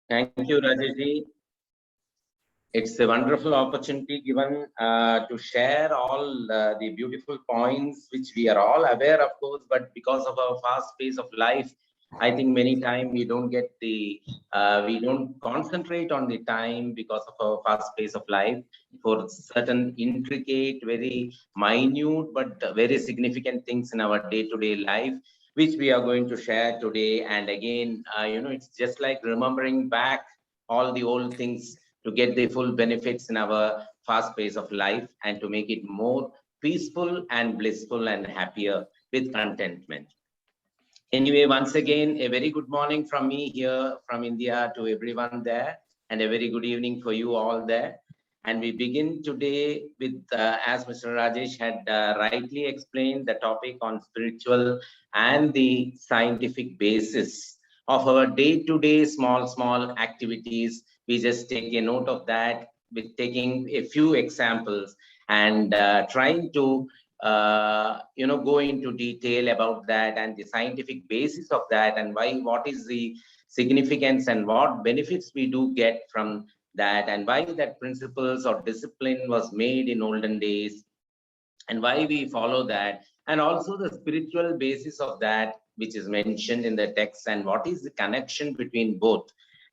Thank you, Rajesh. It's a wonderful opportunity given to share all the beautiful points which we are all aware, of course, but because of our fast pace of life, I think many times we don't concentrate on the time because of our fast pace of life for certain intricate, very minute, but very significant things in our day-to-day life, which we are going to share today. And again, it's just like remembering back all the old things to get the full benefits in our fast pace of life and to make it more peaceful and blissful and happier with contentment. Anyway, once again, a very good morning from me here from India to everyone there, and a very good evening for you all there. And we begin today with, as Mr. Rajesh had rightly explained, the topic on spiritual and the scientific basis of our day-to-day small activities. We just take a note of that with taking a few examples and trying to go into detail about that and the scientific basis of that, and what is the significance and what benefits we do get from that, and why that principles or discipline was made in olden days and why we follow that, and also the spiritual basis of that which is mentioned in the text, and what is the connection between both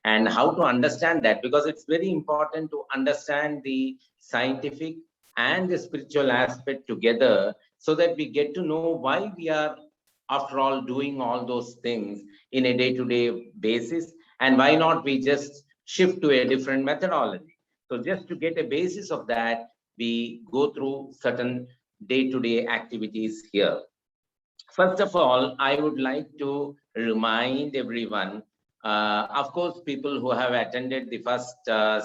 and how to understand that, because it's very important to understand the scientific and the spiritual aspect together so that we get to know why we are after all doing all those things in a day-to-day basis, and why not we just shift to a different methodology. So just to get a basis of that, we go through certain day-to-day activities here. First of all, I would like to remind everyone, of course, people who have attended the first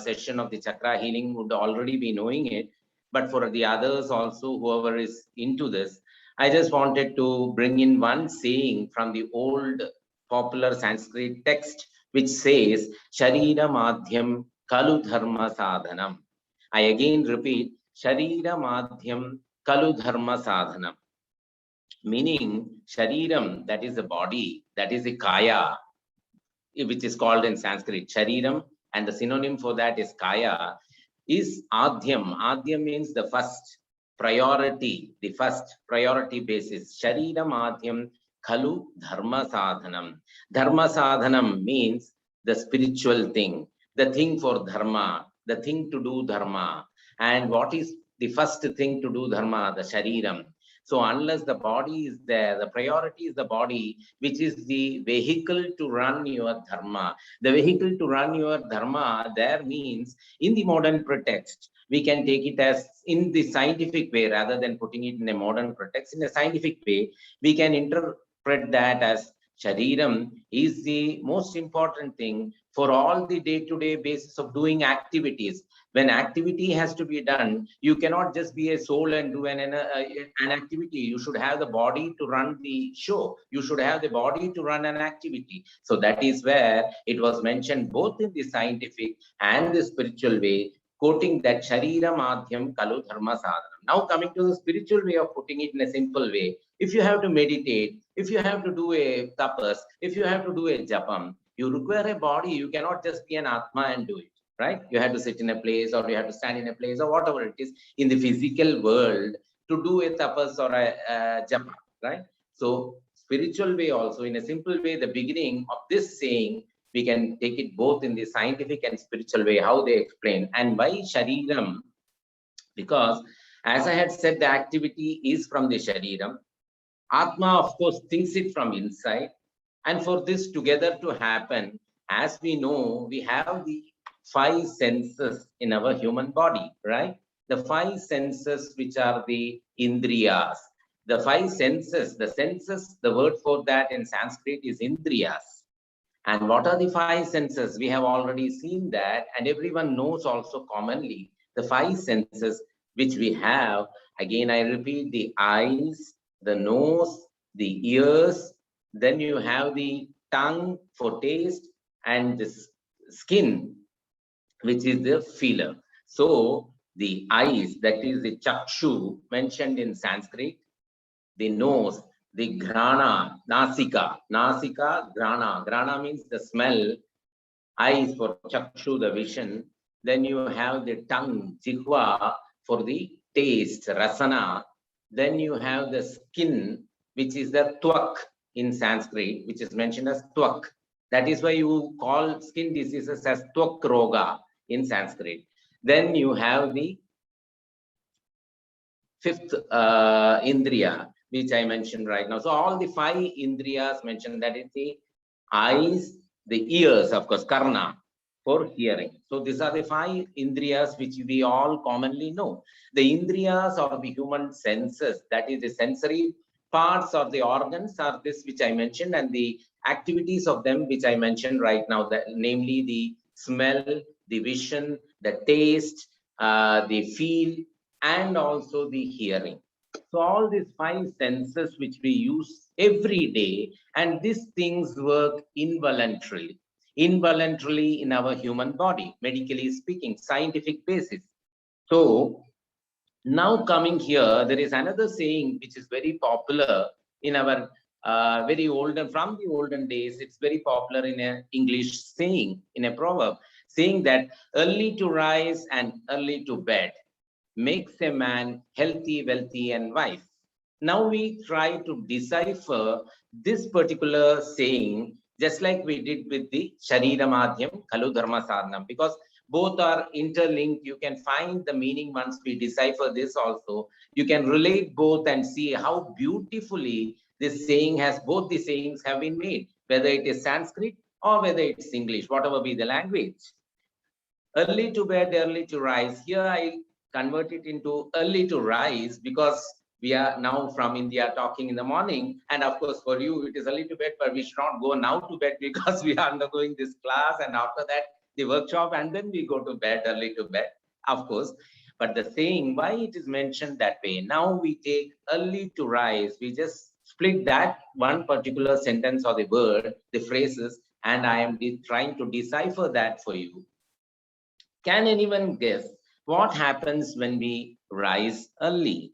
session of the chakra healing would already be knowing it, but for the others also, whoever is into this, I just wanted to bring in one saying from the old popular Sanskrit text, which says, Sharira Madhyam Kalu Dharma Sadhanam. I again repeat, Sharira Madhyam Kalu Dharma Sadhanam. Meaning, Shariram, that is the body, that is the Kaya, which is called in Sanskrit Shariram, and the synonym for that is Kaya, is Adhyam. Adhyam means the first priority, the first priority basis. Shariram Adhyam Khalu Dharma Sadhanam. Dharma Sadhanam means the spiritual thing, the thing for Dharma, the thing to do Dharma. And what is the first thing to do Dharma? The Shariram. So unless the body is there, the priority is the body, which is the vehicle to run your dharma. The vehicle to run your dharma there means, in the modern pretext, we can take it as in the scientific way rather than putting it in a modern pretext. In a scientific way, we can interpret that as Shariram is the most important thing for all the day-to-day basis of doing activities. When activity has to be done, you cannot just be a soul and do an activity. You should have the body to run the show. You should have the body to run an activity. So that is where it was mentioned both in the scientific and the spiritual way, quoting that Sharira Madhyam Kalu Dharma Sadhanam. Now coming to the spiritual way of putting it in a simple way, if you have to meditate, if you have to do a tapas, if you have to do a japam, you require a body. You cannot just be an Atma and do it. Right? You have to sit in a place, or you have to stand in a place, or whatever it is in the physical world to do a tapas or a japa, right? So spiritual way also, in a simple way, the beginning of this saying, we can take it both in the scientific and spiritual way, how they explain. And why Shariram? Because as I had said, the activity is from the Shariram. Atma, of course, thinks it from inside. And for this together to happen, as we know, we have the five senses in our human body, right? The five senses, which are the Indriyas. The five senses, the word for that in Sanskrit is Indriyas. And what are the five senses? We have already seen that, and everyone knows also commonly the five senses which we have. Again, I repeat, the eyes, the nose, the ears, then you have the tongue for taste, and the skin, which is the feeler. So the eyes, that is the chakshu mentioned in Sanskrit, the nose, the grana, nasika, grana. Grana means the smell, eyes for chakshu, the vision. Then you have the tongue, jihva, for the taste, rasana. Then you have the skin, which is the twak in Sanskrit, which is mentioned as twak. That is why you call skin diseases as twak roga in Sanskrit. Then you have the fifth indriya, which I mentioned right now. So all the 5 indriyas mentioned, that is the eyes, the ears, of course, karna, for hearing. So these are the 5 indriyas which we all commonly know. The indriyas or the human senses, that is the sensory parts of the organs, are this which I mentioned, and the activities of them which I mentioned right now, that namely the smell, the vision, the taste, the feel, and also the hearing. So all these 5 senses which we use every day, and these things work involuntarily in our human body, medically speaking, scientific basis. So now coming here, there is another saying which is very popular in our from the olden days. It's very popular in an English saying, in a proverb, saying that early to rise and early to bed makes a man healthy, wealthy, and wise. Now we try to decipher this particular saying, just like we did with the Sharira Madhyam, Kalu Dharma Sadhanam, because both are interlinked. You can find the meaning once we decipher this also. You can relate both and see how beautifully this saying has, both the sayings have been made, whether it is Sanskrit or whether it's English, whatever be the language. Early to bed, early to rise. Here I convert it into early to rise because we are now from India talking in the morning. And of course, for you, it is early to bed, but we should not go now to bed because we are undergoing this class. And after that, the workshop, and then we go to bed, early to bed, of course. But the saying, why it is mentioned that way? Now we take early to rise. We just split that one particular sentence or the word, the phrases, and I am trying to decipher that for you. Can anyone guess what happens when we rise early?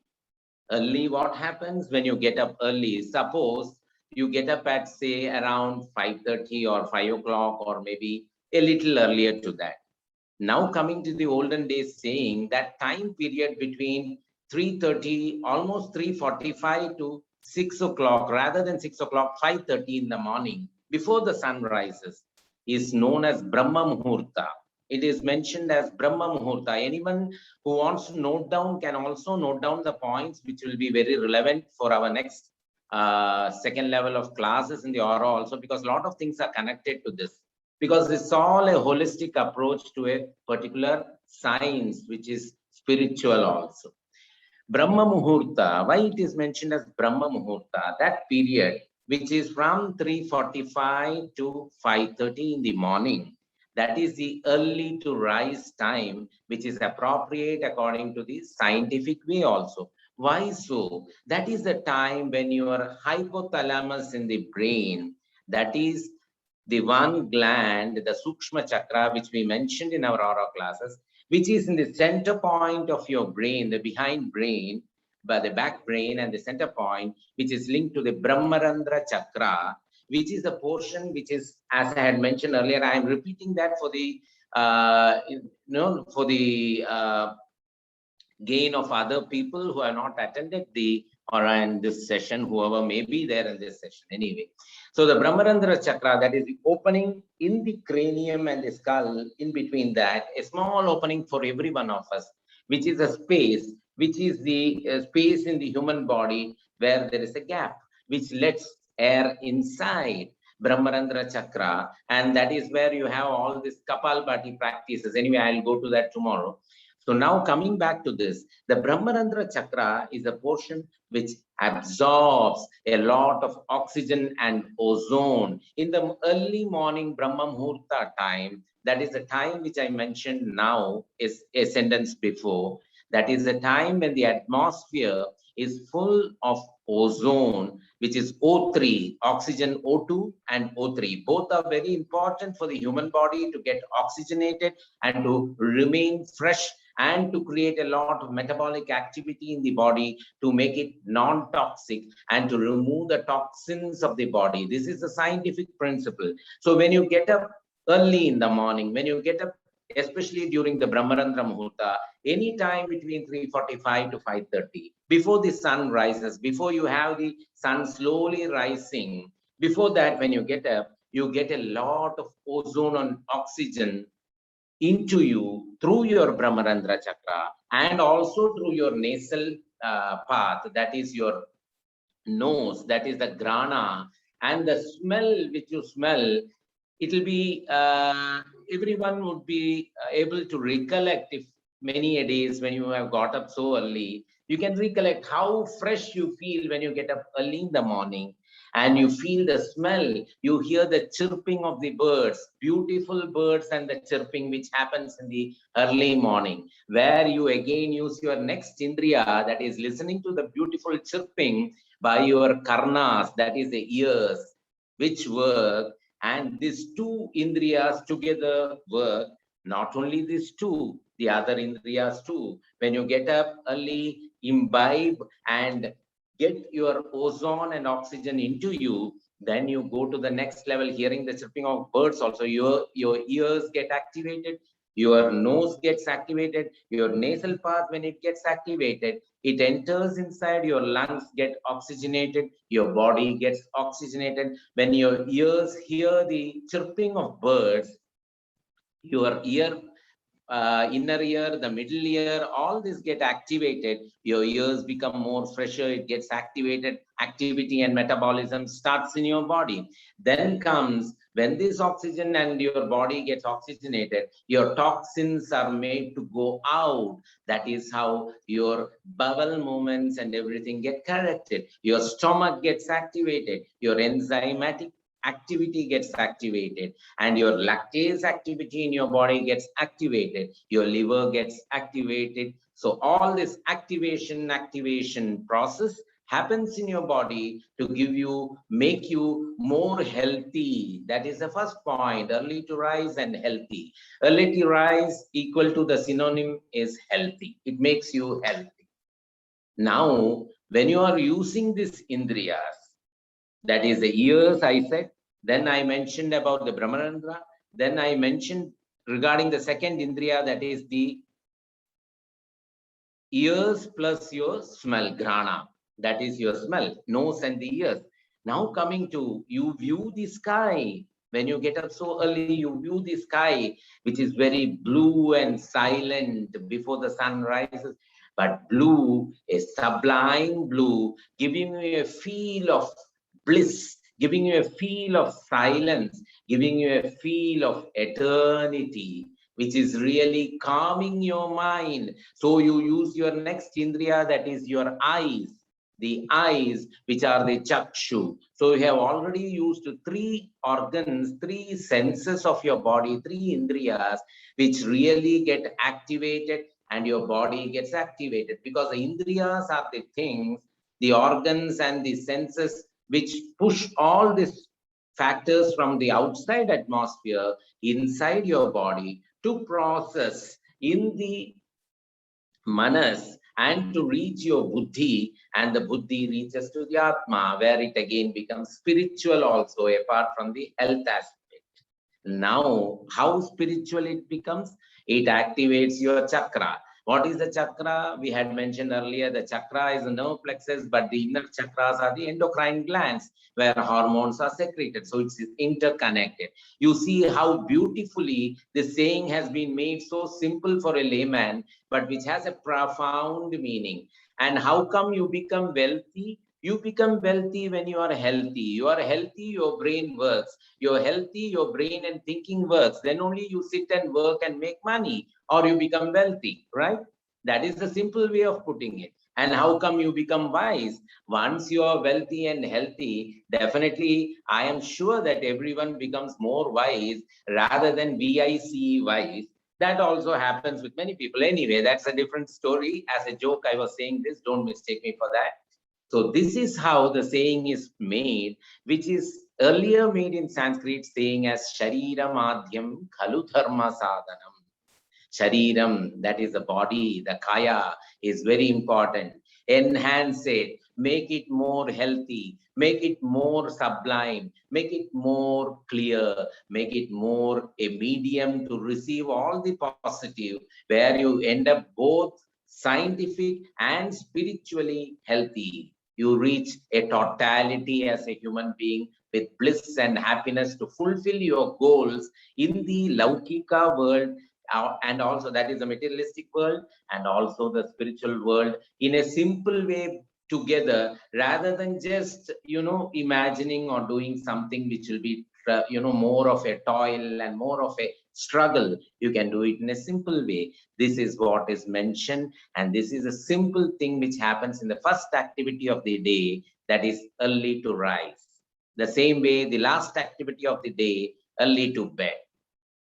Early, what happens when you get up early? Suppose you get up at, say, around 5:30 or 5 o'clock, or maybe a little earlier to that. Now coming to the olden days saying, that time period between 3:30, almost 3:45 to 6 o'clock, rather than 6 o'clock, 5:30 in the morning, before the sun rises, is known as Brahma Muhurta. It is mentioned as Brahma Muhurta. Anyone who wants to note down can also note down the points, which will be very relevant for our next second level of classes in the aura also, because a lot of things are connected to this. Because it's all a holistic approach to a particular science, which is spiritual also. Brahma Muhurta, why it is mentioned as Brahma Muhurta? That period, which is from 3:45 to 5:30 in the morning, that is the early to rise time, which is appropriate according to the scientific way also. Why so? That is the time when your hypothalamus in the brain, that is the one gland, the Sukshma chakra, which we mentioned in our aura classes, which is in the center point of your brain, the behind brain, by the back brain, and the center point, which is linked to the Brahmarandra chakra, which is the portion which is, as I had mentioned earlier, I am repeating that for the, gain of other people who have not attended the aura in this session, whoever may be there in this session anyway. So the Brahmarandra chakra, that is the opening in the cranium and the skull, in between that, a small opening for every one of us, which is a space, which is the space in the human body where there is a gap, which lets air inside Brahmarandra chakra. And that is where you have all these Kapalbhati practices. Anyway, I'll go to that tomorrow. So now coming back to this, the Brahmarandra chakra is a portion which absorbs a lot of oxygen and ozone. In the early morning Brahma Muhurta time, that is the time which I mentioned now, is a sentence before, that is the time when the atmosphere is full of ozone, which is O3, oxygen O2 and O3. Both are very important for the human body to get oxygenated and to remain fresh, and to create a lot of metabolic activity in the body to make it non-toxic and to remove the toxins of the body. This is a scientific principle. So when you get up early in the morning, when you get up, especially during the Brahmarandra Muhurta, any time between 3:45 to 5:30, before the sun rises, before you have the sun slowly rising, before that, when you get up, you get a lot of ozone and oxygen into you through your Brahmarandra chakra and also through your nasal path, that is your nose, that is the grana, and the smell which you smell, it will be, everyone would be able to recollect if many a days when you have got up so early, you can recollect how fresh you feel when you get up early in the morning and you feel the smell, you hear the chirping of the birds, beautiful birds and the chirping which happens in the early morning, where you again use your next indriya, that is listening to the beautiful chirping by your karnas, that is the ears, which work, and these two indriyas together work. Not only these two, the other indriyas too. When you get up early, imbibe and get your ozone and oxygen into you, then you go to the next level, hearing the chirping of birds also. Your ears get activated, your nose gets activated, your nasal path, when it gets activated, it enters inside, your lungs get oxygenated, your body gets oxygenated. When your ears hear the chirping of birds, your inner ear, the middle ear, all this get activated. Your ears become more fresher, it gets activated, activity and metabolism starts in your body. Then comes, when this oxygen and your body gets oxygenated, your toxins are made to go out. That is how your bowel movements and everything get corrected. Your stomach gets activated, your enzymatic activity gets activated, and your lactase activity in your body gets activated, your liver gets activated. So all this activation process happens in your body to give you, make you more healthy. That is the first point, early to rise and healthy. Early to rise equal to the synonym is healthy. It makes you healthy. Now, when you are using this indriyas, that is the ears, I said. Then I mentioned about the Brahmarandra. Then I mentioned regarding the second indriya, that is the ears plus your smell, grana. That is your smell, nose and the ears. Now coming to, you view the sky. When you get up so early, you view the sky, which is very blue and silent before the sun rises. But blue, a sublime blue, giving you a feel of bliss, giving you a feel of silence, giving you a feel of eternity, which is really calming your mind. So you use your next indriya, that is your eyes. The eyes, which are the chakshu. So you have already used three organs, three senses of your body, three indriyas, which really get activated and your body gets activated, because the indriyas are the things, the organs and the senses which push all these factors from the outside atmosphere inside your body to process in the manas and to reach your buddhi, and the buddhi reaches to the atma, where it again becomes spiritual also, apart from the health aspect. Now, how spiritual it becomes? It activates your chakra. What is the chakra? We had mentioned earlier, the chakra is the nerve plexus, but the inner chakras are the endocrine glands where hormones are secreted. So it's interconnected. You see how beautifully this saying has been made so simple for a layman, but which has a profound meaning. And how come you become wealthy? You become wealthy when you are healthy. You are healthy, your brain works. You're healthy, your brain and thinking works. Then only you sit and work and make money, or you become wealthy, right? That is the simple way of putting it. And how come you become wise? Once you are wealthy and healthy, definitely I am sure that everyone becomes more wise rather than VIC wise. That also happens with many people. Anyway, that's a different story. As a joke, I was saying this, don't mistake me for that. So this is how the saying is made, which is earlier made in Sanskrit saying as Sharira Madhyam Khalu Dharma Sadhanam. Shariram, that is the body, the kaya, is very important. Enhance it. make it more healthy, make it more sublime, make it more clear, make it more a medium to receive all the positive, where you end up both scientific and spiritually healthy. You reach a totality as a human being with bliss and happiness to fulfill your goals in the Laukika world, and also that is the materialistic world, and also the spiritual world, in a simple way together, rather than just imagining or doing something which will be more of a toil and more of a struggle. You can do it in a simple way. This is what is mentioned, and this is a simple thing which happens in the first activity of the day, that is early to rise. The same way, the last activity of the day, early to bed.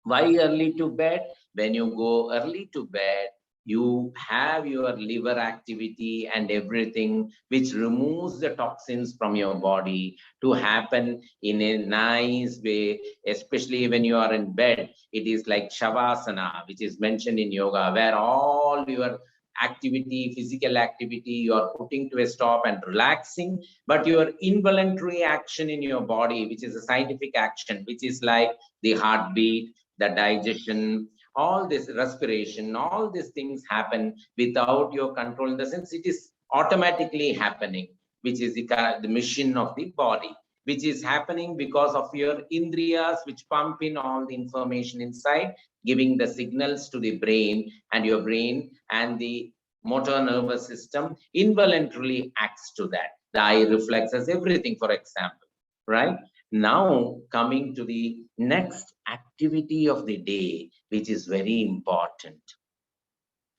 Why early to bed? When you go early to bed, you have your liver activity and everything which removes the toxins from your body to happen in a nice way, especially when you are in bed. It is like Shavasana, which is mentioned in yoga, where all your activity, physical activity, you are putting to a stop and relaxing, but your involuntary action in your body, which is a scientific action, which is like the heartbeat, the digestion, all this respiration, all these things happen without your control, in the sense it is automatically happening, which is the mission of the body, which is happening because of your indriyas, which pump in all the information inside, giving the signals to the brain, and your brain and the motor nervous system involuntarily acts to that. The eye reflexes, everything, for example, right? Now, coming to the next activity of the day, which is very important.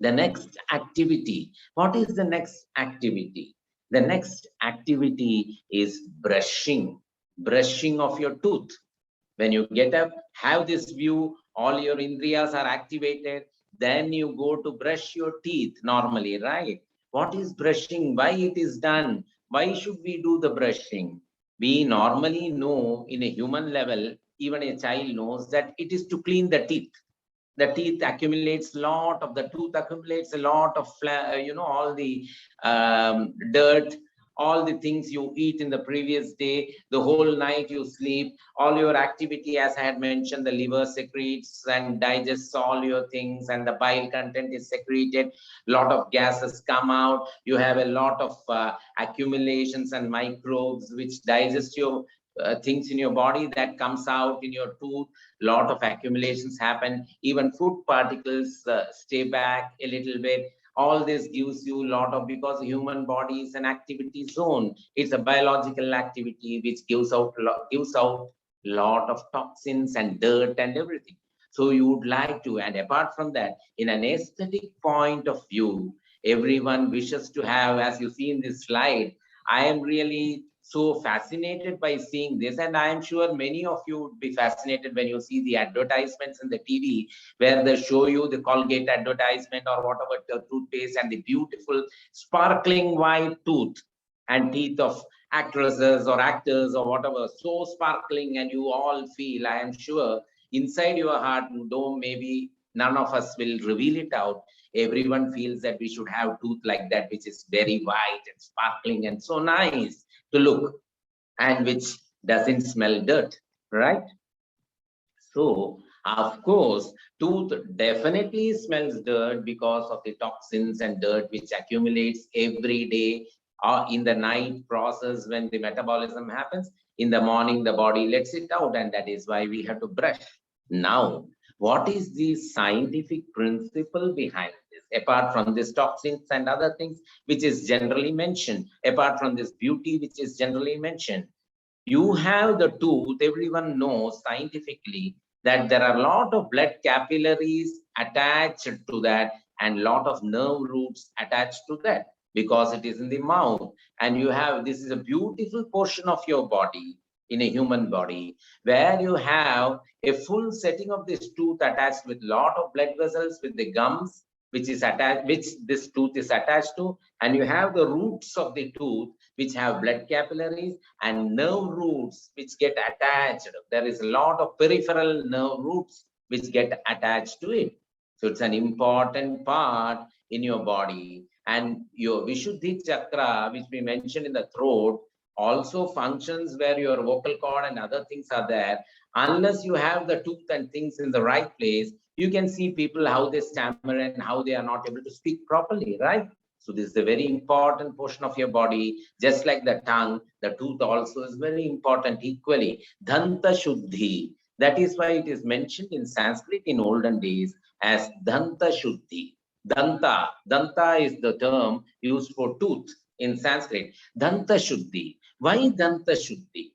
The next activity. What is the next activity? The next activity is brushing. Brushing of your tooth. When you get up, have this view, all your indriyas are activated, then you go to brush your teeth normally, right? What is brushing? Why it is done? Why should we do the brushing? We normally know in a human level, even a child knows that it is to clean the teeth. The teeth accumulates the tooth accumulates a lot of all the dirt, all the things you eat in the previous day, the whole night you sleep, all your activity, as I had mentioned, the liver secretes and digests all your things, and the bile content is secreted, lot of gases come out, you have a lot of accumulations and microbes which digest your things in your body, that comes out in your tooth. Lot of accumulations happen, even food particles stay back a little bit. All this gives you a lot of, because human body is an activity zone, it's a biological activity which gives out lot of toxins and dirt and everything. So you would like to, and apart from that, in an aesthetic point of view, everyone wishes to have, as you see in this slide, I am really so fascinated by seeing this, and I am sure many of you would be fascinated when you see the advertisements in the TV, where they show you the Colgate advertisement or whatever, the toothpaste, and the beautiful sparkling white tooth and teeth of actresses or actors or whatever, so sparkling, and you all feel, I am sure, inside your heart, though maybe none of us will reveal it out, everyone feels that we should have tooth like that, which is very white and sparkling and so nice to look, and which doesn't smell dirt, right? So, of course, tooth definitely smells dirt because of the toxins and dirt which accumulates every day, or in the night process when the metabolism happens. In the morning, the body lets it out, and that is why we have to brush. Now, what is the scientific principle behind this, apart from these toxins and other things which is generally mentioned, apart from this beauty which is generally mentioned? You have the tooth, everyone knows scientifically that there are a lot of blood capillaries attached to that, and lot of nerve roots attached to that, because it is in the mouth. And you have, this is a beautiful portion of your body, in a human body, where you have a full setting of this tooth attached with lot of blood vessels, with the gums which is attached, which this tooth is attached to, and you have the roots of the tooth which have blood capillaries and nerve roots which get attached. There is a lot of peripheral nerve roots which get attached to it. So it's an important part in your body. And your Vishuddhi chakra, which we mentioned in the throat, also functions where your vocal cord and other things are there. Unless you have the tooth and things in the right place, you can see people how they stammer and how they are not able to speak properly, right? So this is a very important portion of your body. Just like the tongue, the tooth also is very important equally. Danta Shuddhi. That is why it is mentioned in Sanskrit in olden days as Danta Shuddhi. Danta. Danta is the term used for tooth in Sanskrit. Danta Shuddhi. Why Danta Shuddhi?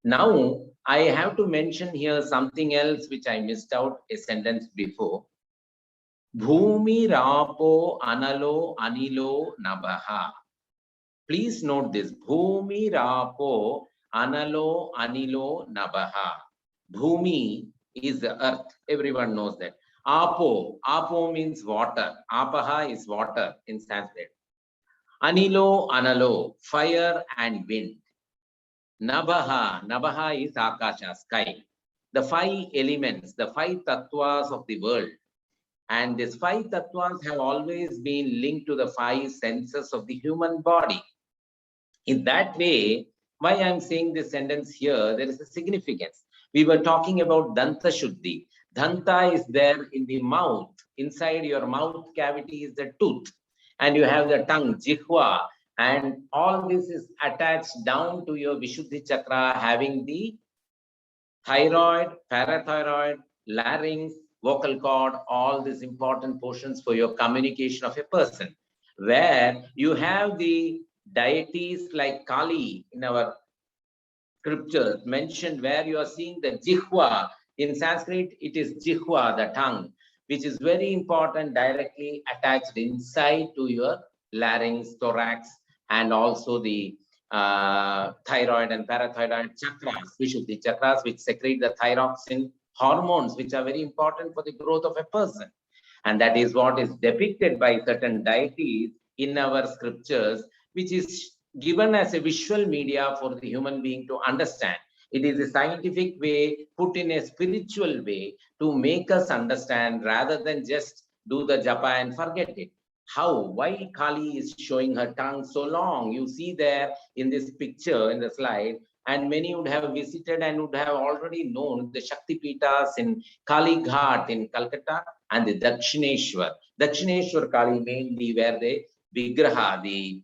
Now, I have to mention here something else which I missed out a sentence before. Bhumi Rapo Analo Anilo Nabaha. Please note this. Bhumi Rapo Analo Anilo Nabaha. Bhumi is the earth. Everyone knows that. Apo. Apo means water. Apaha is water in Sanskrit. Anilo Analo. Fire and wind. Nabaha. Nabaha is Akasha, sky. The 5 elements, the 5 tattvas of the world. And these 5 tattvas have always been linked to the 5 senses of the human body. In that way, why I'm saying this sentence here, there is a significance. We were talking about Danta Shuddhi. Danta is there in the mouth. Inside your mouth cavity is the tooth. And you have the tongue, Jihva. And all this is attached down to your Vishuddhi chakra, having the thyroid, parathyroid, larynx, vocal cord, all these important portions for your communication of a person. Where you have the deities like Kali in our scriptures mentioned, where you are seeing the Jihva. In Sanskrit, it is Jihva, the tongue, which is very important, directly attached inside to your larynx, thorax, and also the thyroid and parathyroid chakras, Vishuddhi chakras, which secrete the thyroxine hormones, which are very important for the growth of a person. And that is what is depicted by certain deities in our scriptures, which is given as a visual media for the human being to understand. It is a scientific way put in a spiritual way to make us understand rather than just do the japa and forget it. How? Why Kali is showing her tongue so long? You see there in this picture, in the slide, and many would have visited and would have already known the Shakti Pitas in Kali Ghat in Calcutta and the Dakshineshwar. Dakshineshwar Kali mainly where the Vigraha, the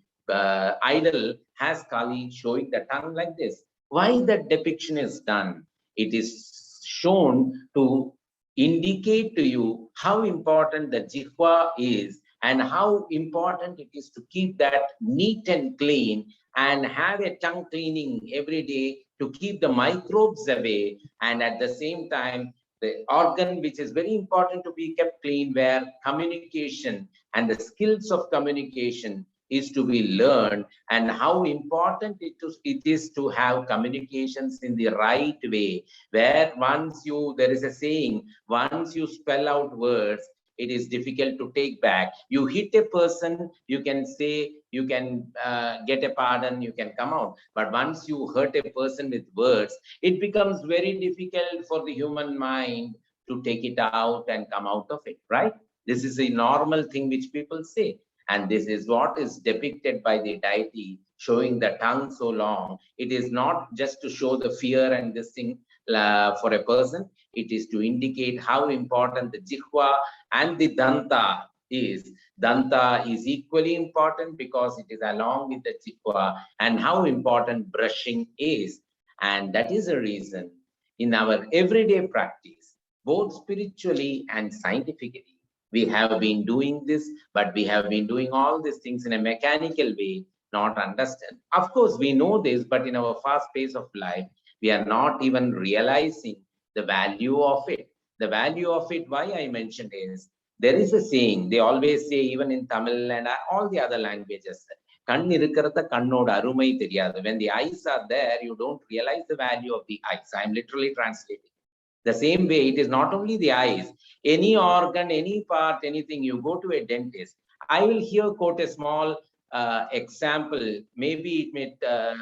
idol has Kali showing the tongue like this. Why that depiction is done? It is shown to indicate to you how important the Jihva is and how important it is to keep that neat and clean and have a tongue cleaning every day to keep the microbes away, and at the same time the organ which is very important to be kept clean, where communication and the skills of communication is to be learned, and how important it is to have communications in the right way, where once you, there is a saying, once you spell out words, it is difficult to take back. You hit a person, you can say, you can get a pardon, you can come out. But once you hurt a person with words, it becomes very difficult for the human mind to take it out and come out of it, right? This is a normal thing which people say. And this is what is depicted by the deity, showing the tongue so long. It is not just to show the fear and this thing for a person. It is to indicate how important the Jihva and the Danta is. Danta is equally important because it is along with the Jihva, and how important brushing is. And that is a reason in our everyday practice, both spiritually and scientifically, we have been doing this, but we have been doing all these things in a mechanical way, not understand. Of course, we know this, but in our fast pace of life, we are not even realizing the value of it. The value of it, why I mentioned is, there is a saying, they always say, even in Tamil and all the other languages, when the eyes are there, you don't realize the value of the eyes. I'm literally translating. The same way, it is not only the eyes, any organ, any part, anything, you go to a dentist. I will here quote a small example. Maybe it may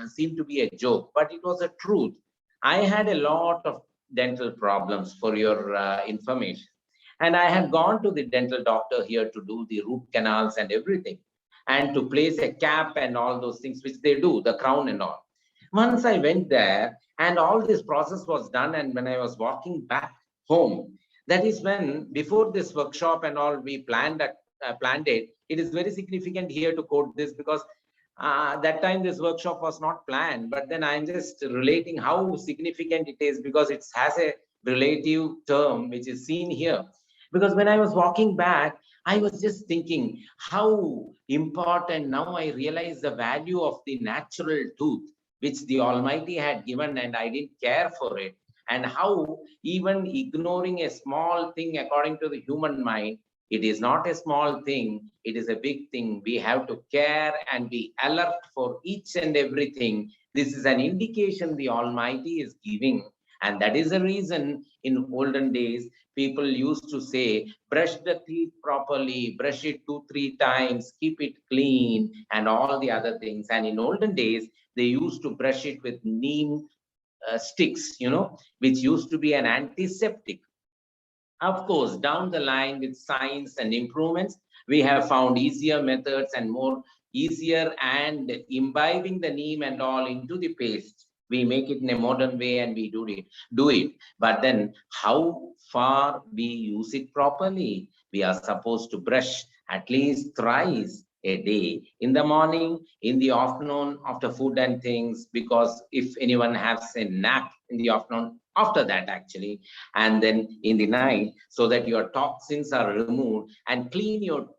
seem to be a joke, but it was a truth. I had a lot of dental problems, for your information. And I had gone to the dental doctor here to do the root canals and everything, and to place a cap and all those things, which they do, the crown and all. Once I went there and all this process was done, and when I was walking back home, that is when, before this workshop and all, we planned it. It is very significant here to quote this because that time this workshop was not planned, but then I'm just relating how significant it is because it has a relative term which is seen here. Because when I was walking back, I was just thinking how important. Now I realize the value of the natural tooth which the Almighty had given, and I didn't care for it. And how even ignoring a small thing according to the human mind, it is not a small thing, it is a big thing. We have to care and be alert for each and everything. This is an indication the Almighty is giving. And that is the reason in olden days, people used to say, brush the teeth properly, brush it 2-3 times, keep it clean, and all the other things. And in olden days, they used to brush it with neem sticks, which used to be an antiseptic. Of course, down the line with science and improvements, we have found easier methods and more easier, and imbibing the neem and all into the paste. We make it in a modern way and we do it. But then how far we use it properly? We are supposed to brush at least thrice a day, in the morning, in the afternoon, after food and things, because if anyone has a nap in the afternoon, after that actually, and then in the night, so that your toxins are removed, and clean your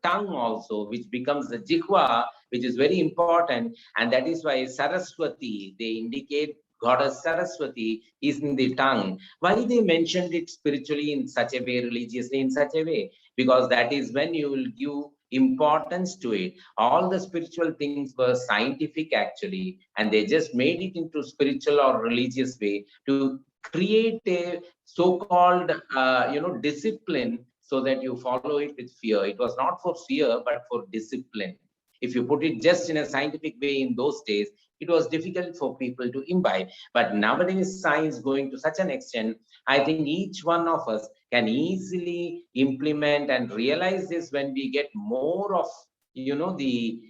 tongue also, which becomes the jihva, which is very important. And that is why Saraswati, they indicate goddess Saraswati is in the tongue. Why they mentioned it spiritually in such a way, religiously in such a way? Because that is when you will give importance to it. All the spiritual things were scientific actually, and they just made it into spiritual or religious way to create a so-called discipline, so that you follow it with fear. It was not for fear but for discipline. If you put it just in a scientific way in those days, it was difficult for people to imbibe. But nowadays, science going to such an extent, I think each one of us can easily implement and realize this when we get more of, the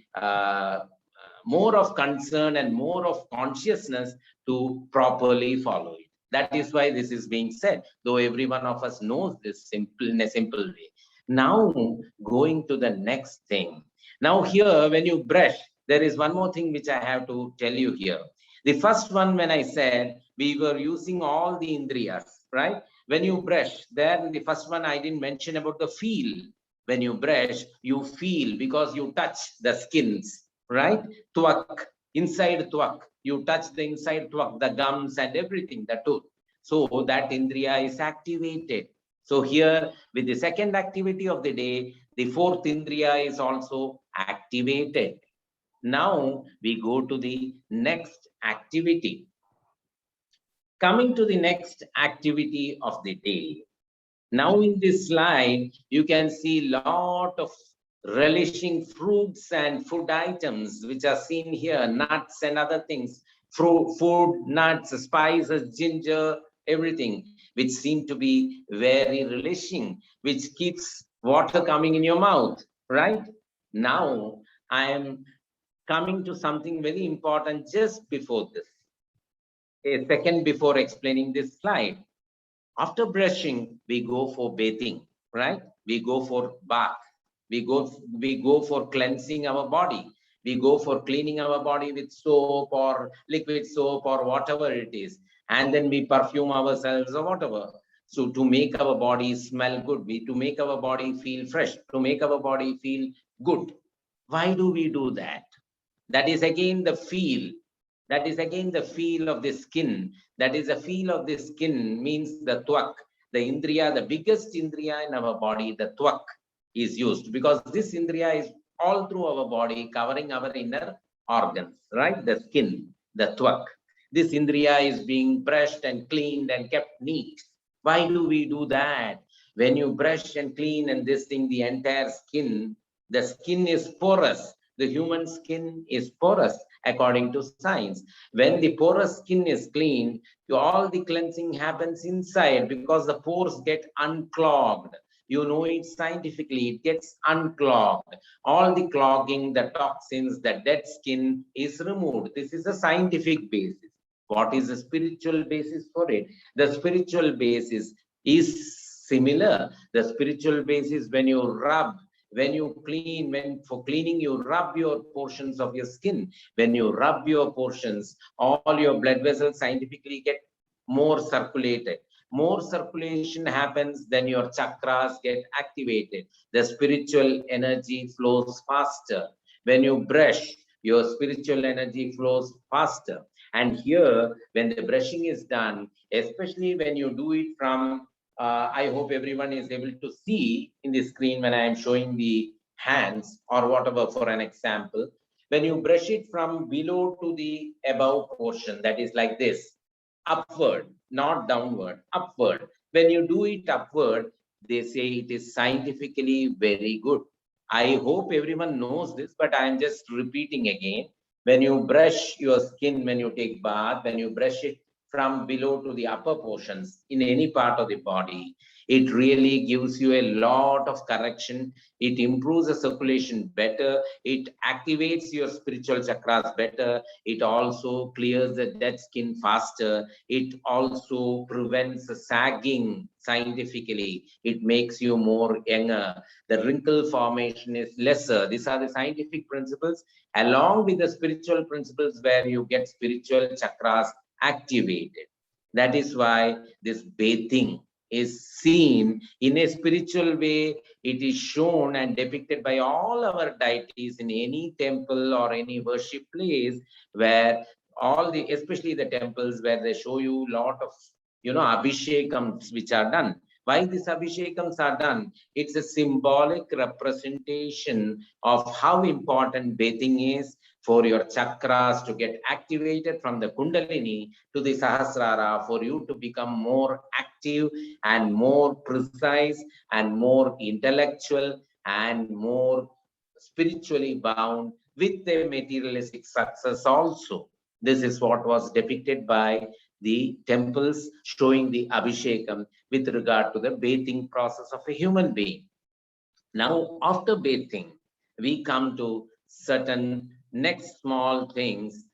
more of concern and more of consciousness to properly follow it. That is why this is being said, though every one of us knows this in a simple way. Now, going to the next thing. Now here, when you brush, there is one more thing which I have to tell you here. The first one, when I said we were using all the indriyas, right? When you brush, there the first one I didn't mention about the feel. When you brush, you feel because you touch the skins, right? Twak, inside twak, you touch the inside twak, the gums and everything, the tooth. So that indriya is activated. So here, with the second activity of the day, the fourth indriya is also activated. Now we go to the next activity. Coming to the next activity of the day. Now in this slide, you can see a lot of relishing fruits and food items which are seen here, nuts and other things, food, nuts, spices, ginger, everything, which seem to be very relishing, which keeps water coming in your mouth, right? Now I am coming to something very important just before this, a second before explaining this slide. After brushing, we go for bathing, right? We go for bath. We go for cleansing our body. We go for cleaning our body with soap or liquid soap or whatever it is. And then we perfume ourselves or whatever. So to make our body smell good, to make our body feel fresh, to make our body feel good. Why do we do that? That is again the feel. That is again the feel of the skin. That is the feel of the skin, means the twak, the indriya, the biggest indriya in our body, the twak is used, because this indriya is all through our body, covering our inner organs, right? The skin, the twak. This indriya is being brushed and cleaned and kept neat. Why do we do that? When you brush and clean and this thing, the entire skin, the skin is porous. The human skin is porous according to science. When the porous skin is cleaned, all the cleansing happens inside because the pores get unclogged. You know it scientifically, it gets unclogged. All the clogging, the toxins, the dead skin is removed. This is a scientific basis. What is the spiritual basis for it? The spiritual basis is similar. The spiritual basis, when you rub, when you clean, when for cleaning you rub your portions of your skin, when you rub your portions, all your blood vessels scientifically get more circulated. More circulation happens, then your chakras get activated. The spiritual energy flows faster. When you brush, your spiritual energy flows faster. And here, when the brushing is done, especially when you do it from I hope everyone is able to see in the screen when I am showing the hands or whatever for an example. When you brush it from below to the above portion, that is like this, upward, not downward, upward. When you do it upward, they say it is scientifically very good. I hope everyone knows this, but I am just repeating again. When you brush your skin, when you take bath, when you brush it from below to the upper portions in any part of the body, it really gives you a lot of correction. It improves the circulation better. It activates your spiritual chakras better. It also clears the dead skin faster. It also prevents sagging scientifically. It makes you more younger. The wrinkle formation is lesser. These are the scientific principles along with the spiritual principles where you get spiritual chakras activated. That is why this bathing is seen in a spiritual way. It is shown and depicted by all our deities in any temple or any worship place, where all the, especially the temples where they show you lot of, abhishekams which are done. Why these abhishekams are done? It's a symbolic representation of how important bathing is for your chakras to get activated from the Kundalini to the Sahasrara, for you to become more active and more precise and more intellectual and more spiritually bound with the materialistic success also. This is what was depicted by the temples showing the Abhishekam with regard to the bathing process of a human being. Now, after bathing, we come to certain next small things.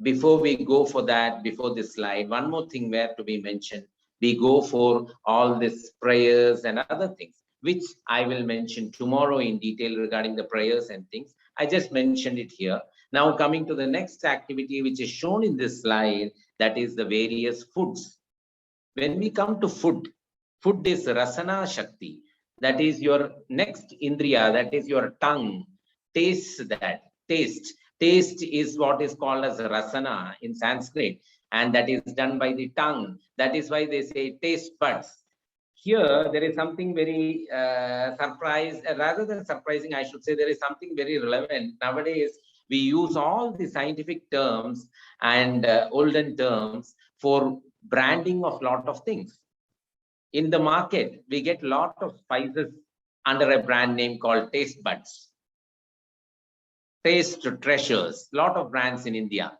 Before we go for that, before this slide, one more thing where to be mentioned. We go for all these prayers and other things, which I will mention tomorrow in detail regarding the prayers and things. I just mentioned it here. Now coming to the next activity, which is shown in this slide, that is the various foods. When we come to food, food is Rasana Shakti. That is your next Indriya, that is your tongue. Taste that, taste. Taste is what is called as Rasana in Sanskrit, and that is done by the tongue. That is why they say taste buds. Here, there is something very rather than surprising, I should say there is something very relevant. Nowadays, we use all the scientific terms and olden terms for branding of lot of things. In the market, we get lot of spices under a brand name called Taste Buds, Taste Treasures, lot of brands in India.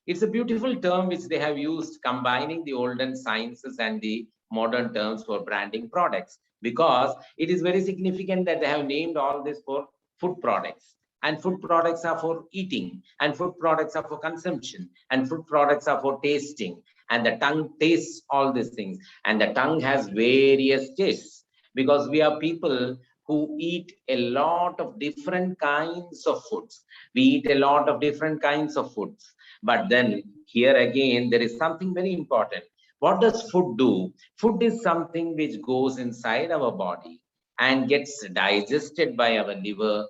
It's a beautiful term which they have used, combining the olden sciences and the modern terms for branding products, because it is very significant that they have named all this for food products. And food products are for eating, and food products are for consumption, and food products are for tasting. And the tongue tastes all these things. And the tongue has various tastes, because we are people who eat a lot of different kinds of foods. We eat a lot of different kinds of foods. But then here again, there is something very important. What does food do? Food is something which goes inside our body and gets digested by our liver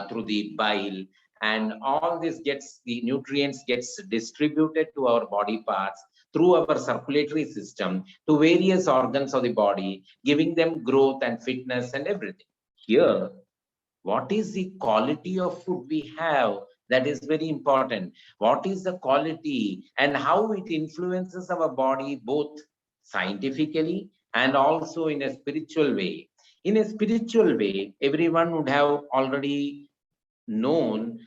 through the bile. And all this gets, the nutrients gets distributed to our body parts through our circulatory system to various organs of the body, giving them growth and fitness and everything. Here, what is the quality of food we have? That is very important. What is the quality and how it influences our body, both scientifically and also in a spiritual way? In a spiritual way, everyone would have already known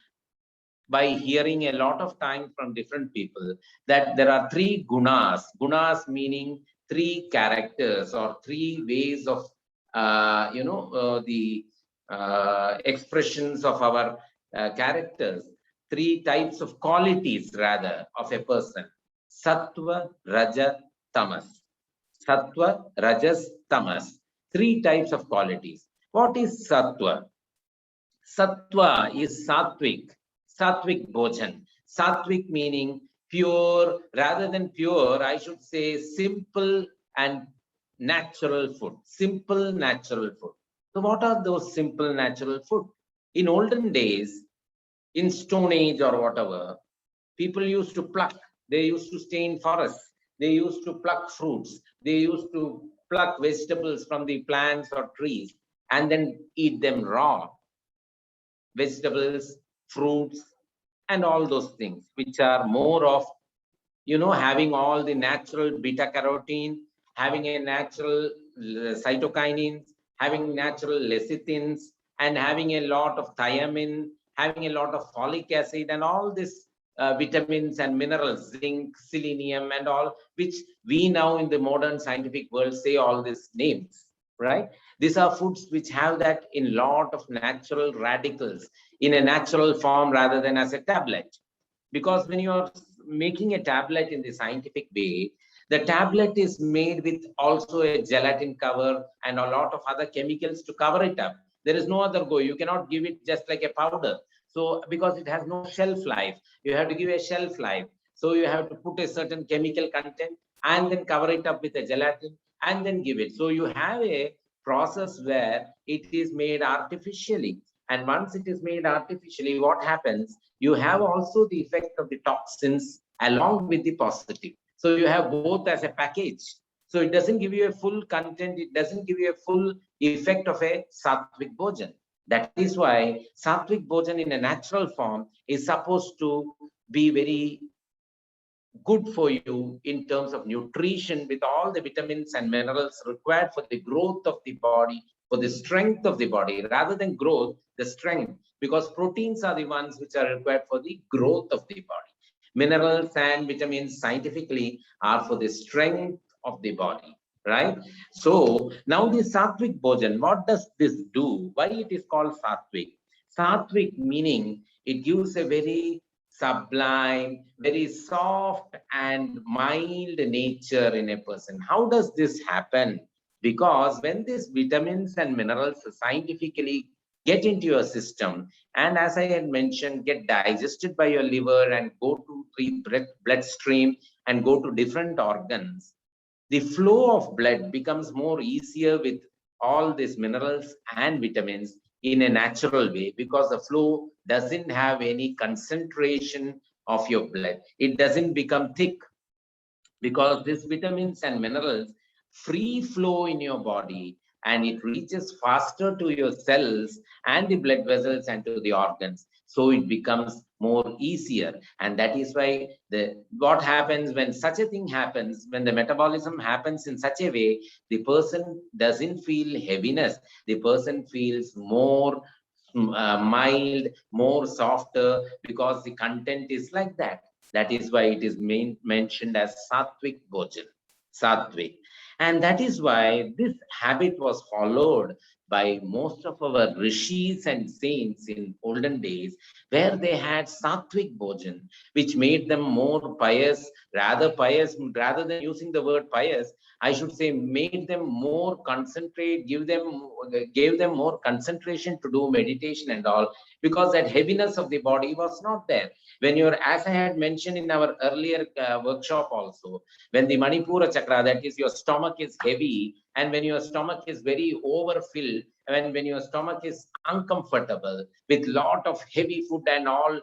by hearing a lot of time from different people that there are three gunas. Gunas meaning three characters or three ways of, the expressions of our characters, three types of qualities rather of a person. Sattva, Raja, Tamas. Sattva, Rajas, Tamas. Three types of qualities. What is Sattva? Sattva is Sattvic. Sattvic Bhojan. Sattvic meaning pure, rather than pure, I should say simple and natural food. Simple natural food. So what are those simple natural food? In olden days, in Stone Age or whatever, people used to pluck. They used to stay in forests. They used to pluck fruits. They used to pluck vegetables from the plants or trees and then eat them raw. Vegetables, fruits, and all those things, which are more of, having all the natural beta carotene, having a natural cytokinins, having natural lecithins, and having a lot of thiamine, having a lot of folic acid, and all this vitamins and minerals, zinc, selenium, and all, which we now in the modern scientific world say all these names, right? These are foods which have that in lot of natural radicals in a natural form rather than as a tablet. Because when you are making a tablet in the scientific way, the tablet is made with also a gelatin cover and a lot of other chemicals to cover it up. There is no other go. You cannot give it just like a powder. So because it has no shelf life, you have to give a shelf life. So you have to put a certain chemical content and then cover it up with a gelatin and then give it. So you have a process where it is made artificially. And once it is made artificially, what happens? You have also the effect of the toxins along with the positive. So you have both as a package. So it doesn't give you a full content. It doesn't give you a full effect of a Sattvic Bhojan. That is why Sattvic Bhojan in a natural form is supposed to be very good for you in terms of nutrition with all the vitamins and minerals required for the growth of the body, for the strength of the body, rather than growth, the strength, because proteins are the ones which are required for the growth of the body. Minerals and vitamins scientifically are for the strength of the body, right? So now the Sattvic Bhojan, what does this do? Why it is called Sattvic? Sattvic meaning it gives a very sublime, very soft and mild nature in a person. How does this happen? Because when these vitamins and minerals scientifically get into your system, and as I had mentioned, get digested by your liver and go to the bloodstream and go to different organs, the flow of blood becomes more easier with all these minerals and vitamins in a natural way, because the flow doesn't have any concentration of your blood. It doesn't become thick, because these vitamins and minerals free flow in your body and it reaches faster to your cells and the blood vessels and to the organs. So it becomes more easier. And that is why what happens when such a thing happens, when the metabolism happens in such a way, the person doesn't feel heaviness. The person feels more mild, more softer, because the content is like that. That is why it is mentioned as Sattvic Bhojan, Sattvic. And that is why this habit was followed by most of our rishis and saints in olden days, where they had Sattvic Bhojan, which made them more pious, rather than using the word pious, I should say made them more concentrate, gave them more concentration to do meditation and all, because that heaviness of the body was not there. When you're, as I had mentioned in our earlier workshop also, when the Manipura chakra, that is your stomach is heavy, and when your stomach is very overfilled, and when your stomach is uncomfortable with lot of heavy food and all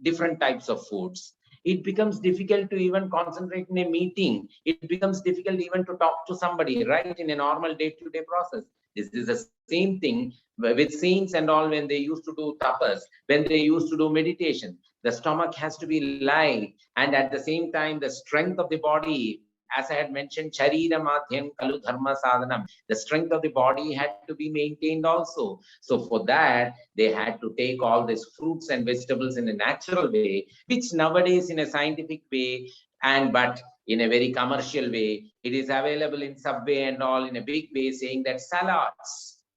different types of foods, it becomes difficult to even concentrate in a meeting. It becomes difficult even to talk to somebody, right, in a normal day-to-day process. This is the same thing with saints and all. When they used to do tapas, when they used to do meditation, the stomach has to be light, and at the same time the strength of the body as I had mentioned, Charira Madhyam Kalu Dharma Sadhanam. The strength of the body had to be maintained also. So for that, they had to take all these fruits and vegetables in a natural way, which nowadays in a scientific way, but in a very commercial way, it is available in Subway and all in a big way, saying that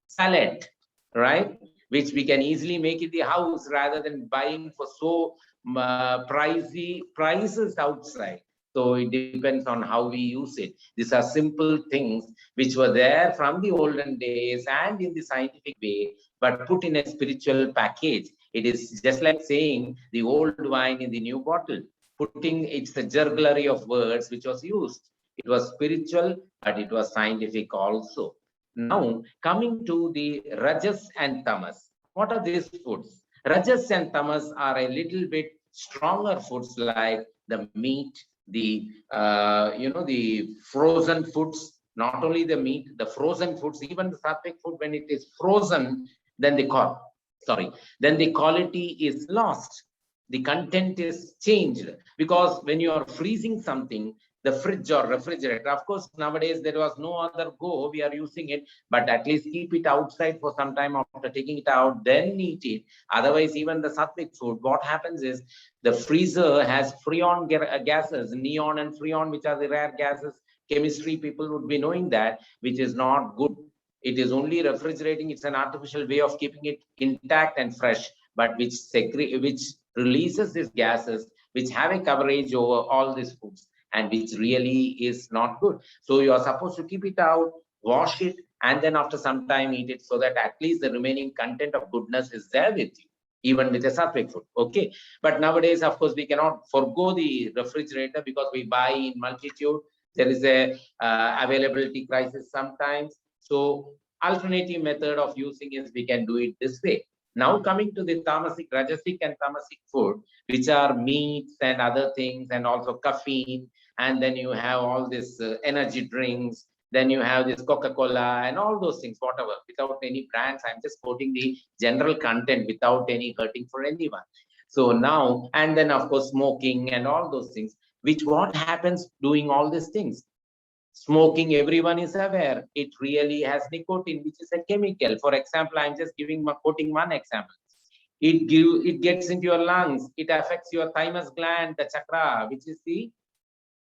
salad, right? Which we can easily make in the house rather than buying for so pricey prices outside. So it depends on how we use it. These are simple things which were there from the olden days and in the scientific way, but put in a spiritual package. It is just like saying the old wine in the new bottle. It's a jugglery of words which was used. It was spiritual, but it was scientific also. Now, coming to the Rajas and Tamas. What are these foods? Rajas and Tamas are a little bit stronger foods like the meat, the the frozen foods, not only the meat, the frozen foods, even the sattvic food, when it is frozen, then the quality is lost. The content is changed, because when you are freezing something, the fridge or refrigerator, of course, nowadays there was no other go, we are using it, but at least keep it outside for some time. After taking it out, then eat it. Otherwise, even the sattvic food, what happens is the freezer has freon gases, neon and freon, which are the rare gases. Chemistry people would be knowing that, which is not good. It is only refrigerating. It's an artificial way of keeping it intact and fresh, but which releases these gases, which have a coverage over all these foods, and which really is not good. So you are supposed to keep it out, wash it, and then after some time eat it, so that at least the remaining content of goodness is there with you, even with a sattvic food. Okay. But nowadays, of course, we cannot forego the refrigerator because we buy in multitude. There is a availability crisis sometimes. So alternative method of using is we can do it this way. Now coming to the tamasic, rajasic and tamasic food, which are meats and other things, and also caffeine, and then you have all this energy drinks, then you have this Coca-Cola and all those things, whatever, without any brands. I'm just quoting the general content without any hurting for anyone. So now, and then of course, smoking and all those things, which what happens doing all these things? Smoking, everyone is aware, it really has nicotine, which is a chemical. For example, I'm just quoting one example. It gets into your lungs, it affects your thymus gland, the chakra, which is the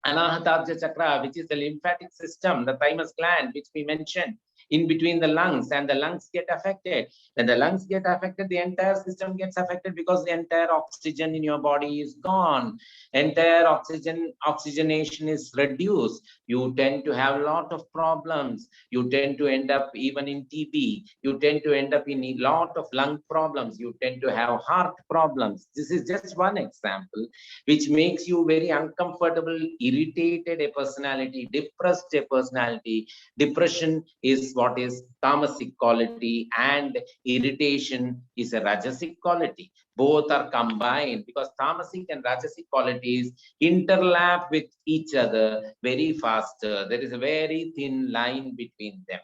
Anahatabja chakra, which is the lymphatic system, the thymus gland, which we mentioned, in between the lungs, and the lungs get affected. When the lungs get affected, the entire system gets affected, because the entire oxygen in your body is gone. Entire oxygenation is reduced. You tend to have a lot of problems. You tend to end up even in TB. You tend to end up in a lot of lung problems. You tend to have heart problems. This is just one example, which makes you very uncomfortable, irritated a personality, depressed a personality. Depression is what is tamasic quality, and irritation is a rajasic quality. Both are combined, because tamasic and rajasic qualities interlap with each other very fast. There is a very thin line between them.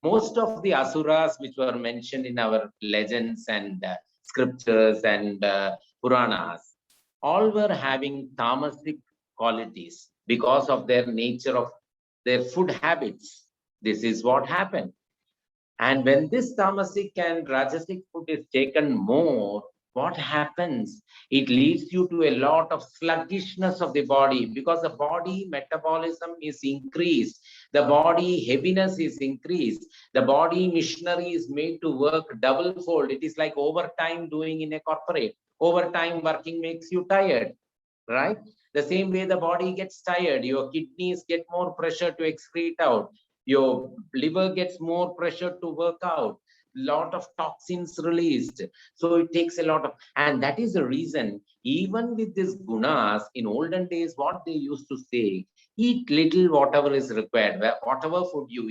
Most of the asuras which were mentioned in our legends and scriptures and Puranas, all were having tamasic qualities because of their nature of their food habits. This is what happened. And when this tamasic and rajasic food is taken more, what happens? It leads you to a lot of sluggishness of the body, because the body metabolism is increased. The body heaviness is increased. The body machinery is made to work double fold. It is like overtime doing in a corporate. Overtime working makes you tired, right? The same way the body gets tired, your kidneys get more pressure to excrete out. Your liver gets more pressure to work out, lot of toxins released. So it takes a lot of, and that is the reason, even with these gunas, in olden days, what they used to say, eat little whatever is required, whatever food you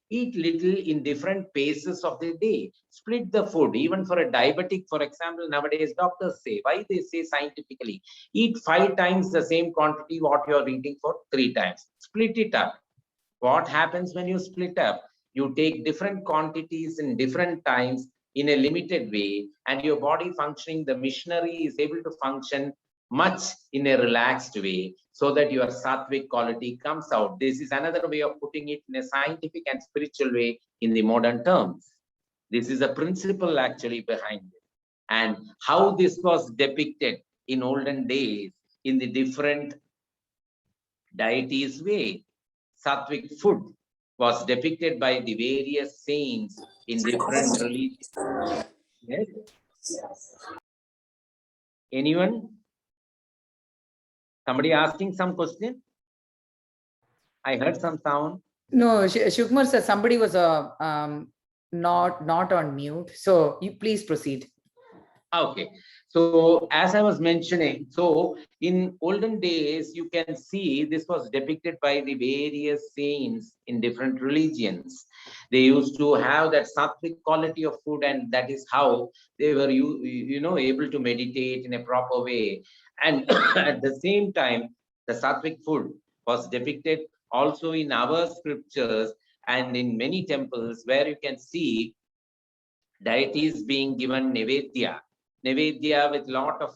eat little in different paces of the day. Split the food. Even for a diabetic, for example, nowadays doctors say, why they say scientifically, eat 5 times the same quantity what you are eating for 3 times. Split it up. What happens when you split up? You take different quantities in different times in a limited way, and your body functioning, the machinery is able to function much in a relaxed way, so that your sattvic quality comes out. This is another way of putting it in a scientific and spiritual way in the modern terms. This is a principle actually behind it. And how this was depicted in olden days in the different deities' way. Sattvic food was depicted by the various saints in different religions. Yes? Anyone? Somebody asking some question? I heard some sound. No, Shukmar sir, somebody was not on mute. So you please proceed. Okay. So as I was mentioning, so in olden days, you can see this was depicted by the various saints in different religions. They used to have that sattvic quality of food, and that is how they were able to meditate in a proper way. And at the same time, the sattvic food was depicted also in our scriptures and in many temples, where you can see deities being given Nevedya with lot of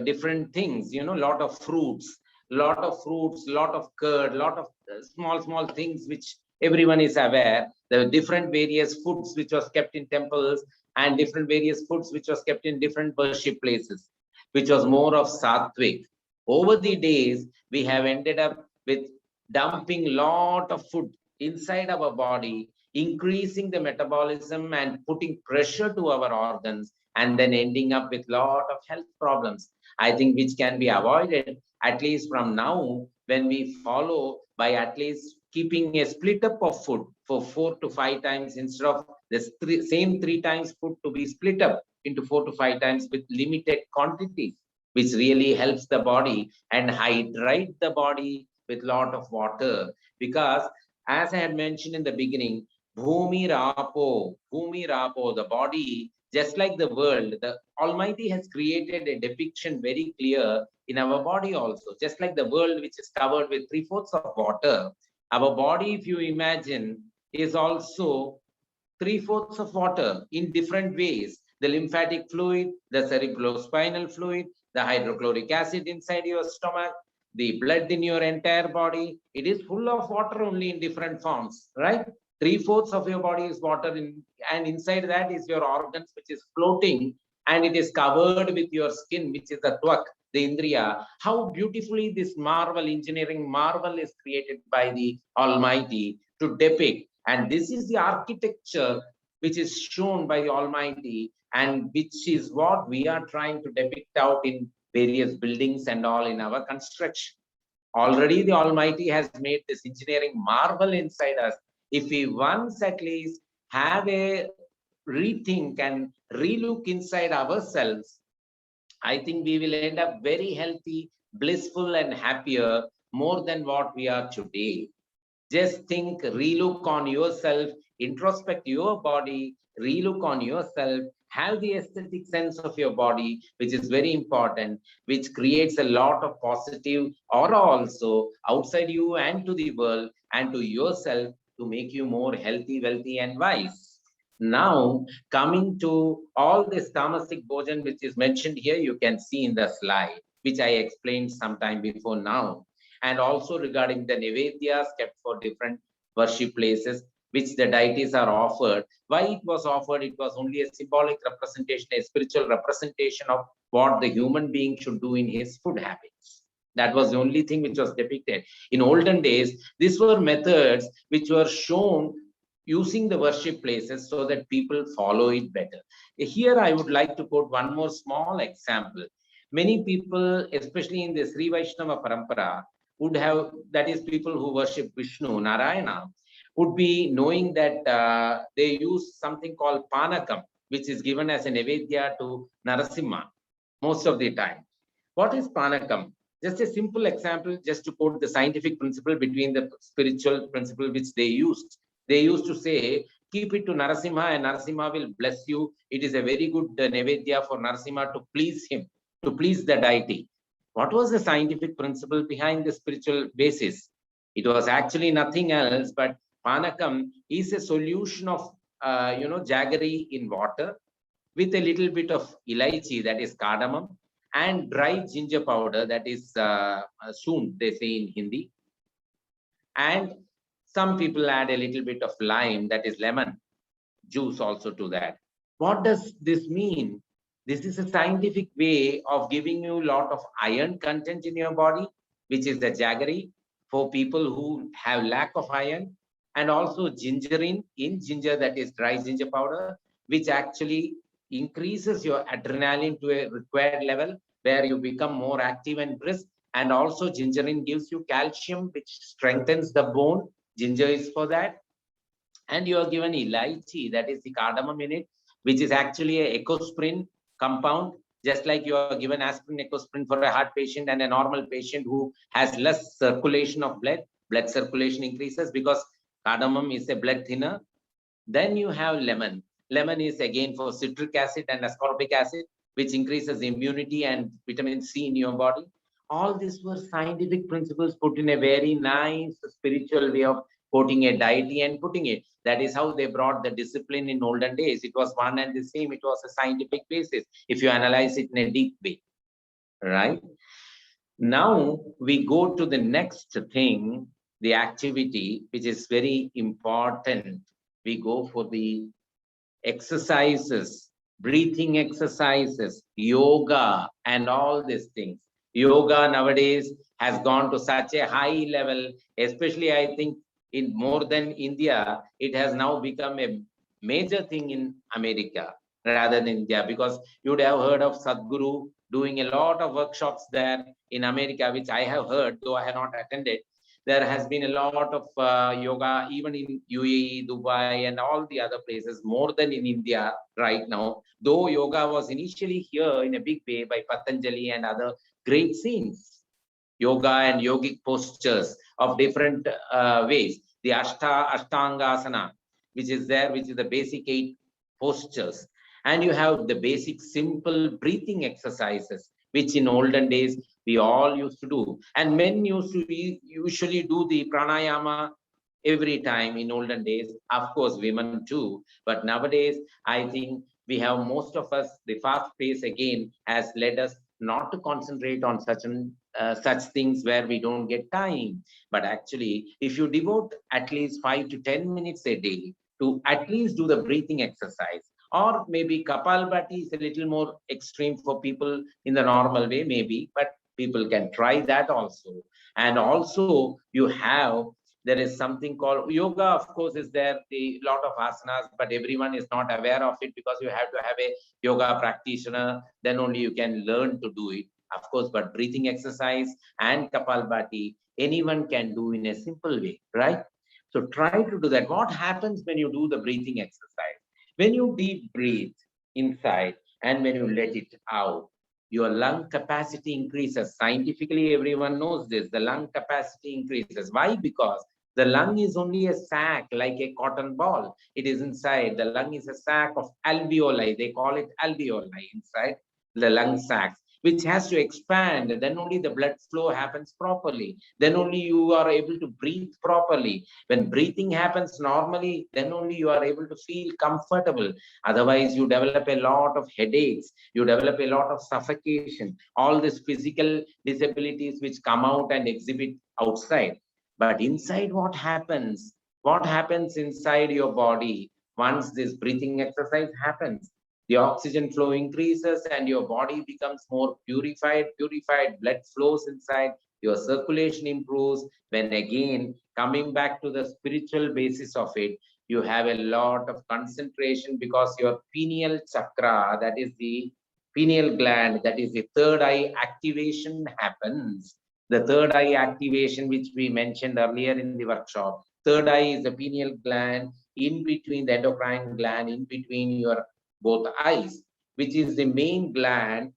different things, lot of fruits, lot of curd, lot of small things which everyone is aware. The different various foods which was kept in temples, and different various foods which was kept in different worship places, which was more of sattvic. Over the days, we have ended up with dumping lot of food inside our body, increasing the metabolism and putting pressure to our organs, and then ending up with lot of health problems. I think which can be avoided, at least from now, when we follow by at least keeping a split up of food for 4 to 5 times, instead of the same 3 times food to be split up into 4 to 5 times with limited quantities, which really helps the body and hydrate the body with lot of water. Because as I had mentioned in the beginning, Bhumi Rapo, the body, just like the world, the Almighty has created a depiction very clear in our body also. Just like the world, which is covered with 3/4 of water, our body, if you imagine, is also 3/4 of water in different ways. The lymphatic fluid, the cerebrospinal fluid, the hydrochloric acid inside your stomach, the blood in your entire body. It is full of water only in different forms, right? 3/4 of your body is water, and inside that is your organs, which is floating, and it is covered with your skin, which is the twak, the indriya. How beautifully this engineering marvel is created by the Almighty to depict. And this is the architecture which is shown by the Almighty, and which is what we are trying to depict out in various buildings and all in our construction. Already the Almighty has made this engineering marvel inside us. If we once at least have a rethink and relook inside ourselves, I think we will end up very healthy, blissful, and happier more than what we are today. Just think, relook on yourself, introspect your body, relook on yourself, have the aesthetic sense of your body, which is very important, which creates a lot of positive aura also outside you and to the world and to yourself, to make you more healthy, wealthy, and wise. Now, coming to all this tamasic bhojan, which is mentioned here, you can see in the slide, which I explained sometime before now. And also regarding the Nevedyas kept for different worship places, which the deities are offered. Why it was offered? It was only a symbolic representation, a spiritual representation of what the human being should do in his food habits. That was the only thing which was depicted. In olden days, these were methods which were shown using the worship places so that people follow it better. Here, I would like to quote one more small example. Many people, especially in the Sri Vaishnava Parampara, would have, that is people who worship Vishnu, Narayana, would be knowing that they use something called Panakam, which is given as a Nevedya to Narasimha most of the time. What is Panakam? Just a simple example, just to quote the scientific principle between the spiritual principle which they used. They used to say, keep it to Narasimha and Narasimha will bless you. It is a very good Nevedya for Narasimha to please him, to please the deity. What was the scientific principle behind the spiritual basis? It was actually nothing else, but Panakam is a solution of jaggery in water with a little bit of ilaichi, that is cardamom, and dry ginger powder, that is soon they say in Hindi. And some people add a little bit of lime, that is lemon juice also to that. What does this mean? This is a scientific way of giving you a lot of iron content in your body, which is the jaggery for people who have lack of iron, and also gingerin in ginger, that is dry ginger powder, which actually increases your adrenaline to a required level where you become more active and brisk. And also gingerin gives you calcium, which strengthens the bone. Ginger is for that. And you are given elaichi, that is the cardamom in it, which is actually a ecosprin compound, just like you are given aspirin, ecosprin for a heart patient and a normal patient who has less circulation of blood circulation increases because cardamom is a blood thinner. Then you have lemon. Lemon is again for citric acid and ascorbic acid, which increases immunity and vitamin C in your body. All these were scientific principles put in a very nice spiritual way of quoting a deity and putting it. That is how they brought the discipline in olden days. It was one and the same. It was a scientific basis if you analyze it in a deep way, right? Now we go to the next thing, the activity, which is very important. We go for the exercises, breathing exercises, yoga, and all these things. Yoga nowadays has gone to such a high level, especially I think in more than India, it has now become a major thing in America rather than India, because you would have heard of Sadhguru doing a lot of workshops there in America, which I have heard, though I have not attended. There has been a lot of yoga, even in UAE, Dubai, and all the other places, more than in India right now. Though yoga was initially here in a big way by Patanjali and other great saints. Yoga and yogic postures of different ways. The Ashtangasana, which is there, which is the basic 8 postures. And you have the basic simple breathing exercises, which in olden days we all used to do. And men used to usually do the pranayama every time in olden days. Of course, women too. But nowadays, I think we have most of us, the fast pace again has led us not to concentrate on such things where we don't get time. But actually, if you devote at least 5 to 10 minutes a day to at least do the breathing exercise, or maybe Kapalbhati is a little more extreme for people in the normal way, maybe, but people can try that also. And also you have, there is something called yoga, of course, is there, the lot of asanas, but everyone is not aware of it because you have to have a yoga practitioner, then only you can learn to do it, of course. But breathing exercise and Kapalbhati, anyone can do in a simple way, right? So try to do that. What happens when you do the breathing exercise? When you deep breathe inside and when you let it out, your lung capacity increases. Scientifically, everyone knows this. The lung capacity increases. Why? Because the lung is only a sac, like a cotton ball. It is inside. The lung is a sac of alveoli. They call it alveoli inside the lung sacs, which has to expand. Then only the blood flow happens properly. Then only you are able to breathe properly. When breathing happens normally, then only you are able to feel comfortable. Otherwise, you develop a lot of headaches. You develop a lot of suffocation. All these physical disabilities which come out and exhibit outside. But inside, what happens? What happens inside your body once this breathing exercise happens? The oxygen flow increases and your body becomes more purified. Blood flows inside, your circulation improves. When again, coming back to the spiritual basis of it, you have a lot of concentration because your pineal chakra, that is the pineal gland, that is the third eye activation happens. The third eye activation, which we mentioned earlier in the workshop. Third eye is the pineal gland in between the endocrine gland, in between your both eyes, which is the main gland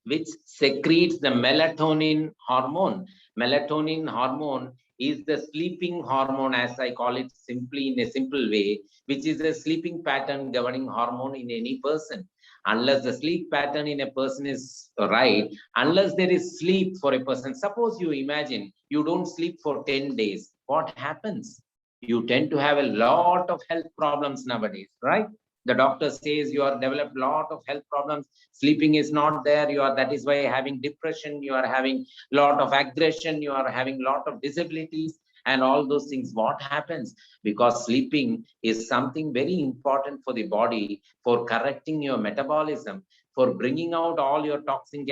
which secretes the melatonin hormone. Melatonin hormone is the sleeping hormone, as I call it simply in a simple way, which is a sleeping pattern governing hormone in any person. Unless the sleep pattern in a person is right, unless there is sleep for a person, suppose you imagine you don't sleep for 10 days, what happens? You tend to have a lot of health problems nowadays, right? The doctor says you are developed a lot of health problems, sleeping is not there, that is why having depression, you are having lot of aggression, you are having lot of disabilities and all those things. What happens? Because sleeping is something very important for the body, for correcting your metabolism, for bringing out all your toxins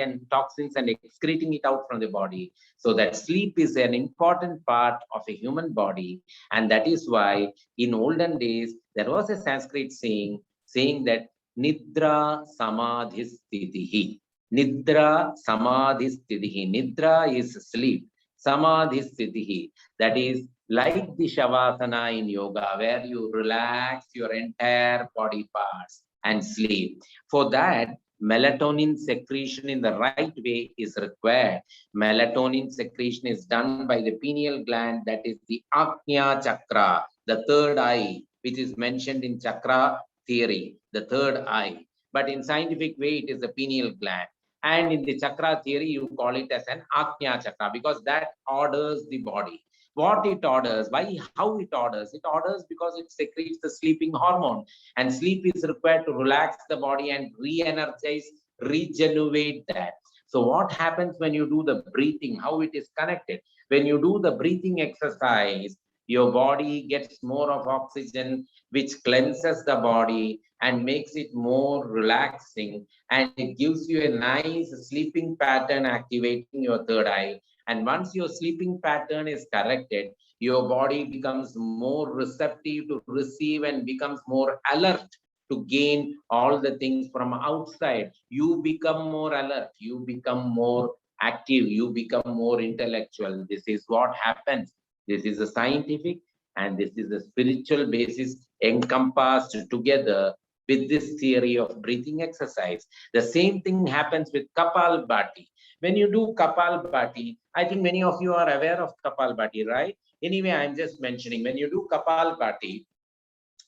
and excreting it out from the body. So that sleep is an important part of a human body. And that is why in olden days, there was a Sanskrit saying that Nidra Samadhi Sthitihi. Nidra Samadhi Sthitihi. Nidra is sleep. Samadhi Sthitihi. That is like the Shavasana in yoga, where you relax your entire body parts and sleep. For that, melatonin secretion in the right way is required. Melatonin secretion is done by the pineal gland, that is the Ajna chakra, the third eye, which is mentioned in chakra theory, the third eye. But in scientific way, it is the pineal gland. And in the chakra theory, you call it as an Ajna chakra because that orders the body. What it orders, why, how it orders? It orders because it secretes the sleeping hormone, and sleep is required to relax the body and re-energize, regenerate that. So what happens when you do the breathing, how it is connected? When you do the breathing exercise, your body gets more of oxygen, which cleanses the body and makes it more relaxing, and it gives you a nice sleeping pattern, activating your third eye. And once your sleeping pattern is corrected, your body becomes more receptive to receive and becomes more alert to gain all the things from outside. You become more alert, you become more active, you become more intellectual. This is what happens. This is a scientific and this is a spiritual basis encompassed together with this theory of breathing exercise. The same thing happens with Kapalbhati. When you do Kapalbhati, I think many of you are aware of Kapalbhati, right? Anyway, I'm just mentioning, when you do Kapalbhati,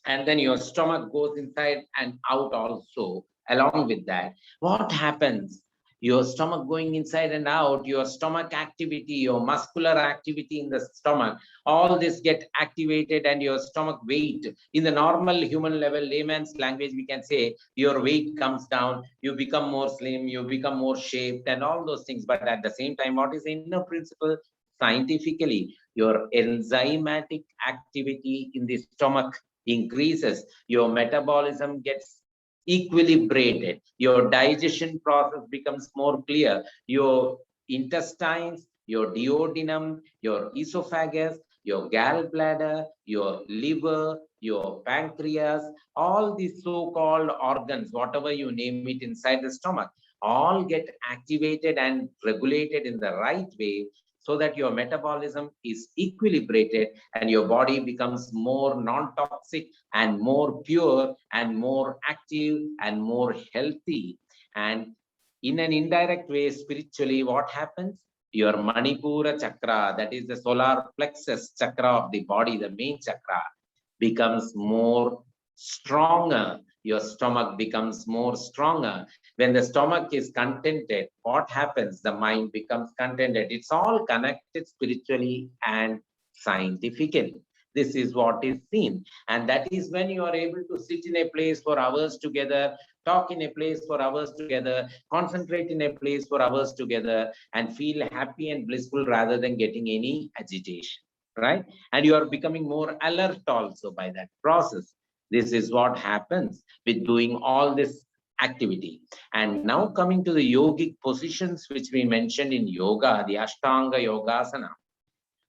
and then your stomach goes inside and out also along with that, what happens? Your stomach going inside and out, your stomach activity, your muscular activity in the stomach, all this get activated, and your stomach weight in the normal human level, layman's language, we can say your weight comes down, you become more slim, you become more shaped and all those things. But at the same time, what is the inner principle? Scientifically, your enzymatic activity in the stomach increases, your metabolism gets equilibrated, your digestion process becomes more clear, your intestines, your duodenum, your esophagus, your gallbladder, your liver, your pancreas, all these so-called organs, whatever you name it inside the stomach, all get activated and regulated in the right way, so that your metabolism is equilibrated and your body becomes more non-toxic and more pure and more active and more healthy. And in an indirect way, spiritually, what happens? Your Manipura chakra, that is the solar plexus chakra of the body, the main chakra, becomes more stronger. Your stomach becomes more stronger. When the stomach is contented, what happens? The mind becomes contented. It's all connected spiritually and scientifically. This is what is seen. And that is when you are able to sit in a place for hours together, talk in a place for hours together, concentrate in a place for hours together, and feel happy and blissful rather than getting any agitation, right? And you are becoming more alert also by that process. This is what happens with doing all this activity. And now coming to the yogic positions which we mentioned in yoga, the Ashtanga Yogasana.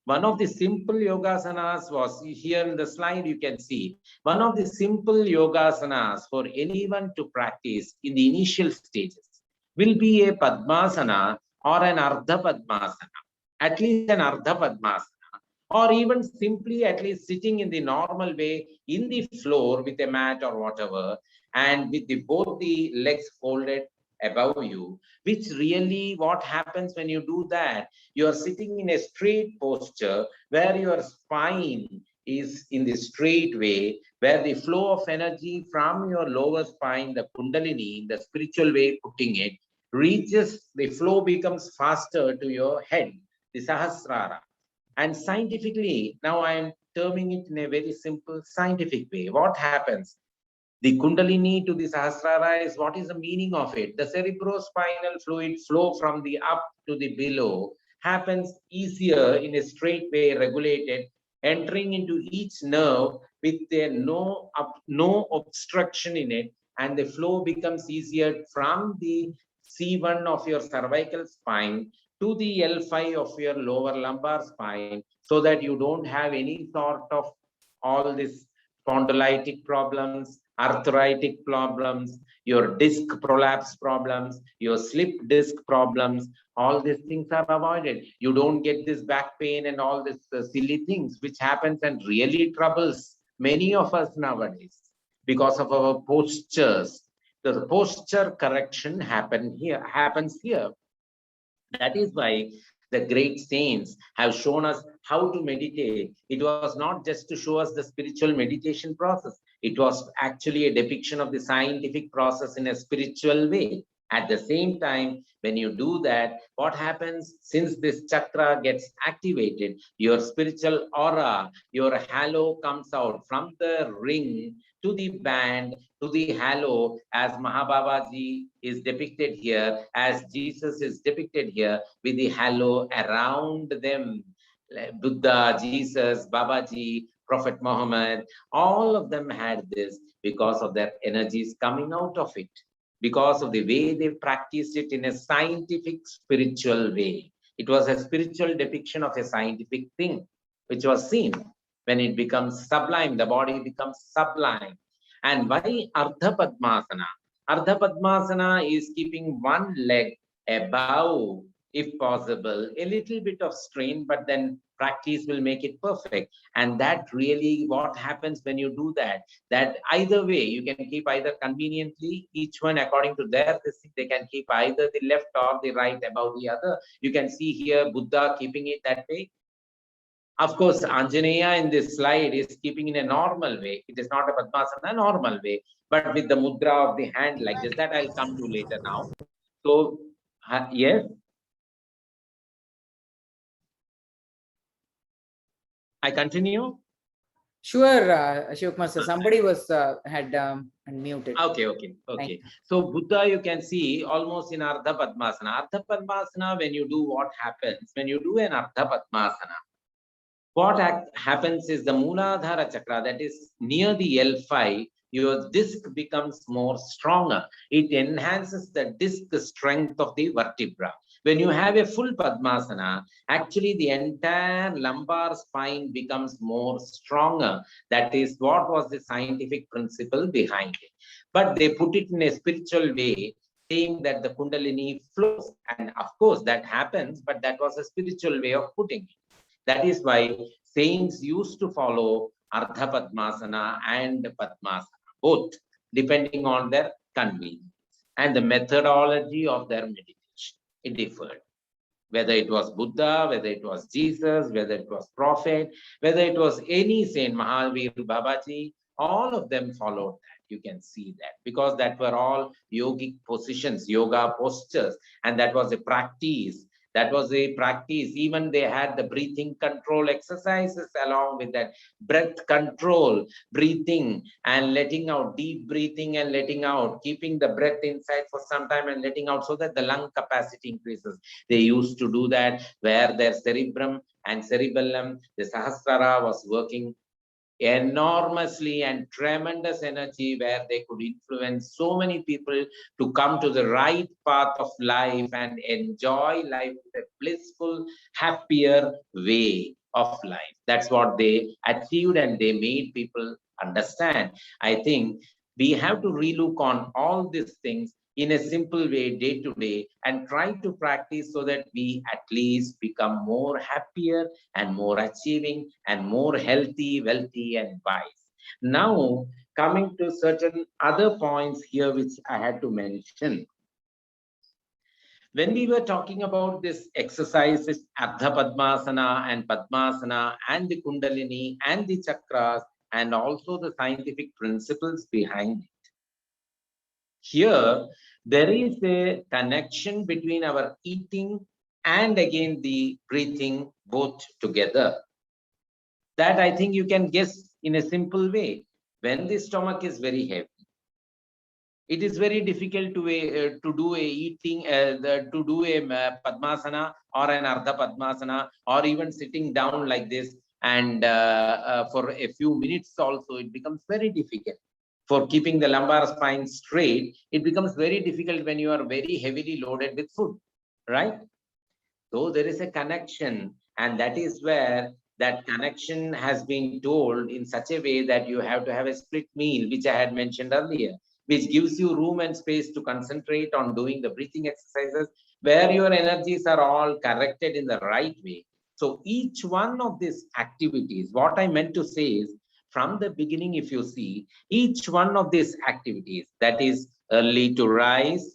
One of the simple yogasanas was here in the slide, you can see. One of the simple yogasanas for anyone to practice in the initial stages will be a Padmasana or an Ardha Padmasana, at least an Ardha Padmasana, or even simply at least sitting in the normal way in the floor with a mat or whatever, and with both the legs folded above you, which really what happens when you do that, you are sitting in a straight posture where your spine is in the straight way, where the flow of energy from your lower spine, the Kundalini, the spiritual way putting it, reaches, the flow becomes faster to your head, the Sahasrara. And scientifically, now I am terming it in a very simple scientific way. What happens? The Kundalini to the Sahasrara is what is the meaning of it? The cerebrospinal fluid flow from the up to the below happens easier in a straight way, regulated, entering into each nerve with no obstruction in it, and the flow becomes easier from the C1 of your cervical spine to the L5 of your lower lumbar spine, so that you don't have any sort of all this spondylitic problems, arthritic problems, your disc prolapse problems, your slip disc problems. All these things are avoided. You don't get this back pain and all these silly things which happens and really troubles many of us nowadays because of our postures. The posture correction happens here. That is why the great saints have shown us how to meditate. It was not just to show us the spiritual meditation process. It was actually a depiction of the scientific process in a spiritual way. At the same time, when you do that, what happens? Since this chakra gets activated, your spiritual aura, your halo comes out from the ring to the band, to the halo, as Mahababaji is depicted here, as Jesus is depicted here, with the halo around them. Buddha, Jesus, Babaji, Prophet Muhammad, all of them had this because of their energies coming out of it, because of the way they practiced it in a scientific, spiritual way. It was a spiritual depiction of a scientific thing, which was seen. When it becomes sublime, the body becomes sublime. And why Ardha Padmasana? Ardha Padmasana is keeping one leg above, if possible, a little bit of strain, but then practice will make it perfect. And that really what happens when you do that, that either way, you can keep either conveniently, each one according to their thing, they can keep either the left or the right above the other. You can see here Buddha keeping it that way. Of course, Anjaneya in this slide is keeping in a normal way. It is not a Padmasana, a normal way, but with the mudra of the hand like this, that I'll come to later now. So, yes. I continue? Sure, Shivkumar sir. Somebody was had unmuted. Okay. So Buddha, you can see almost in Ardha Padmasana. Ardha Padmasana, when you do what happens, when you do an Ardha Padmasana, what happens is the Mooladhara chakra, that is near the L5, your disc becomes more stronger. It enhances the disc strength of the vertebra. When you have a full Padmasana, actually the entire lumbar spine becomes more stronger. That is what was the scientific principle behind it. But they put it in a spiritual way, saying that the Kundalini flows. And of course that happens, but that was a spiritual way of putting it. That is why saints used to follow Ardha Padmasana and Padmasana, both depending on their convenience and the methodology of their meditation. It differed. Whether it was Buddha, whether it was Jesus, whether it was Prophet, whether it was any saint, Mahavir, Babaji, all of them followed that. You can see that because that were all yogic positions, yoga postures, and that was a practice. That was a practice. Even they had the breathing control exercises along with that breath control, breathing and letting out, deep breathing and letting out, keeping the breath inside for some time and letting out so that the lung capacity increases. They used to do that where their cerebrum and cerebellum, the Sahasrara was working enormously and tremendous energy where they could influence so many people to come to the right path of life and enjoy life in a blissful, happier way of life. That's what they achieved and they made people understand. I think we have to relook on all these things in a simple way day to day and try to practice so that we at least become more happier and more achieving and more healthy, wealthy and wise. Now, coming to certain other points here which I had to mention. When we were talking about this exercises, Ardha Padmasana and the Kundalini and the chakras and also the scientific principles behind it. Here, there is a connection between our eating and again the breathing both together. That I think you can guess in a simple way. When the stomach is very heavy, It is very difficult to do a Padmasana or an Ardha Padmasana, or even sitting down like this, and for a few minutes also, it becomes very difficult. For keeping the lumbar spine straight, it becomes very difficult when you are very heavily loaded with food, right? So there is a connection, and that is where that connection has been told in such a way that you have to have a split meal, which I had mentioned earlier, which gives you room and space to concentrate on doing the breathing exercises, where your energies are all corrected in the right way. So each one of these activities, what I meant to say is, from the beginning, if you see, each one of these activities, that is early to rise,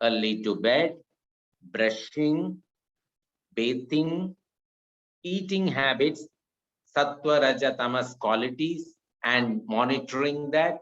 early to bed, brushing, bathing, eating habits, sattva, raja, tamas qualities, and monitoring that,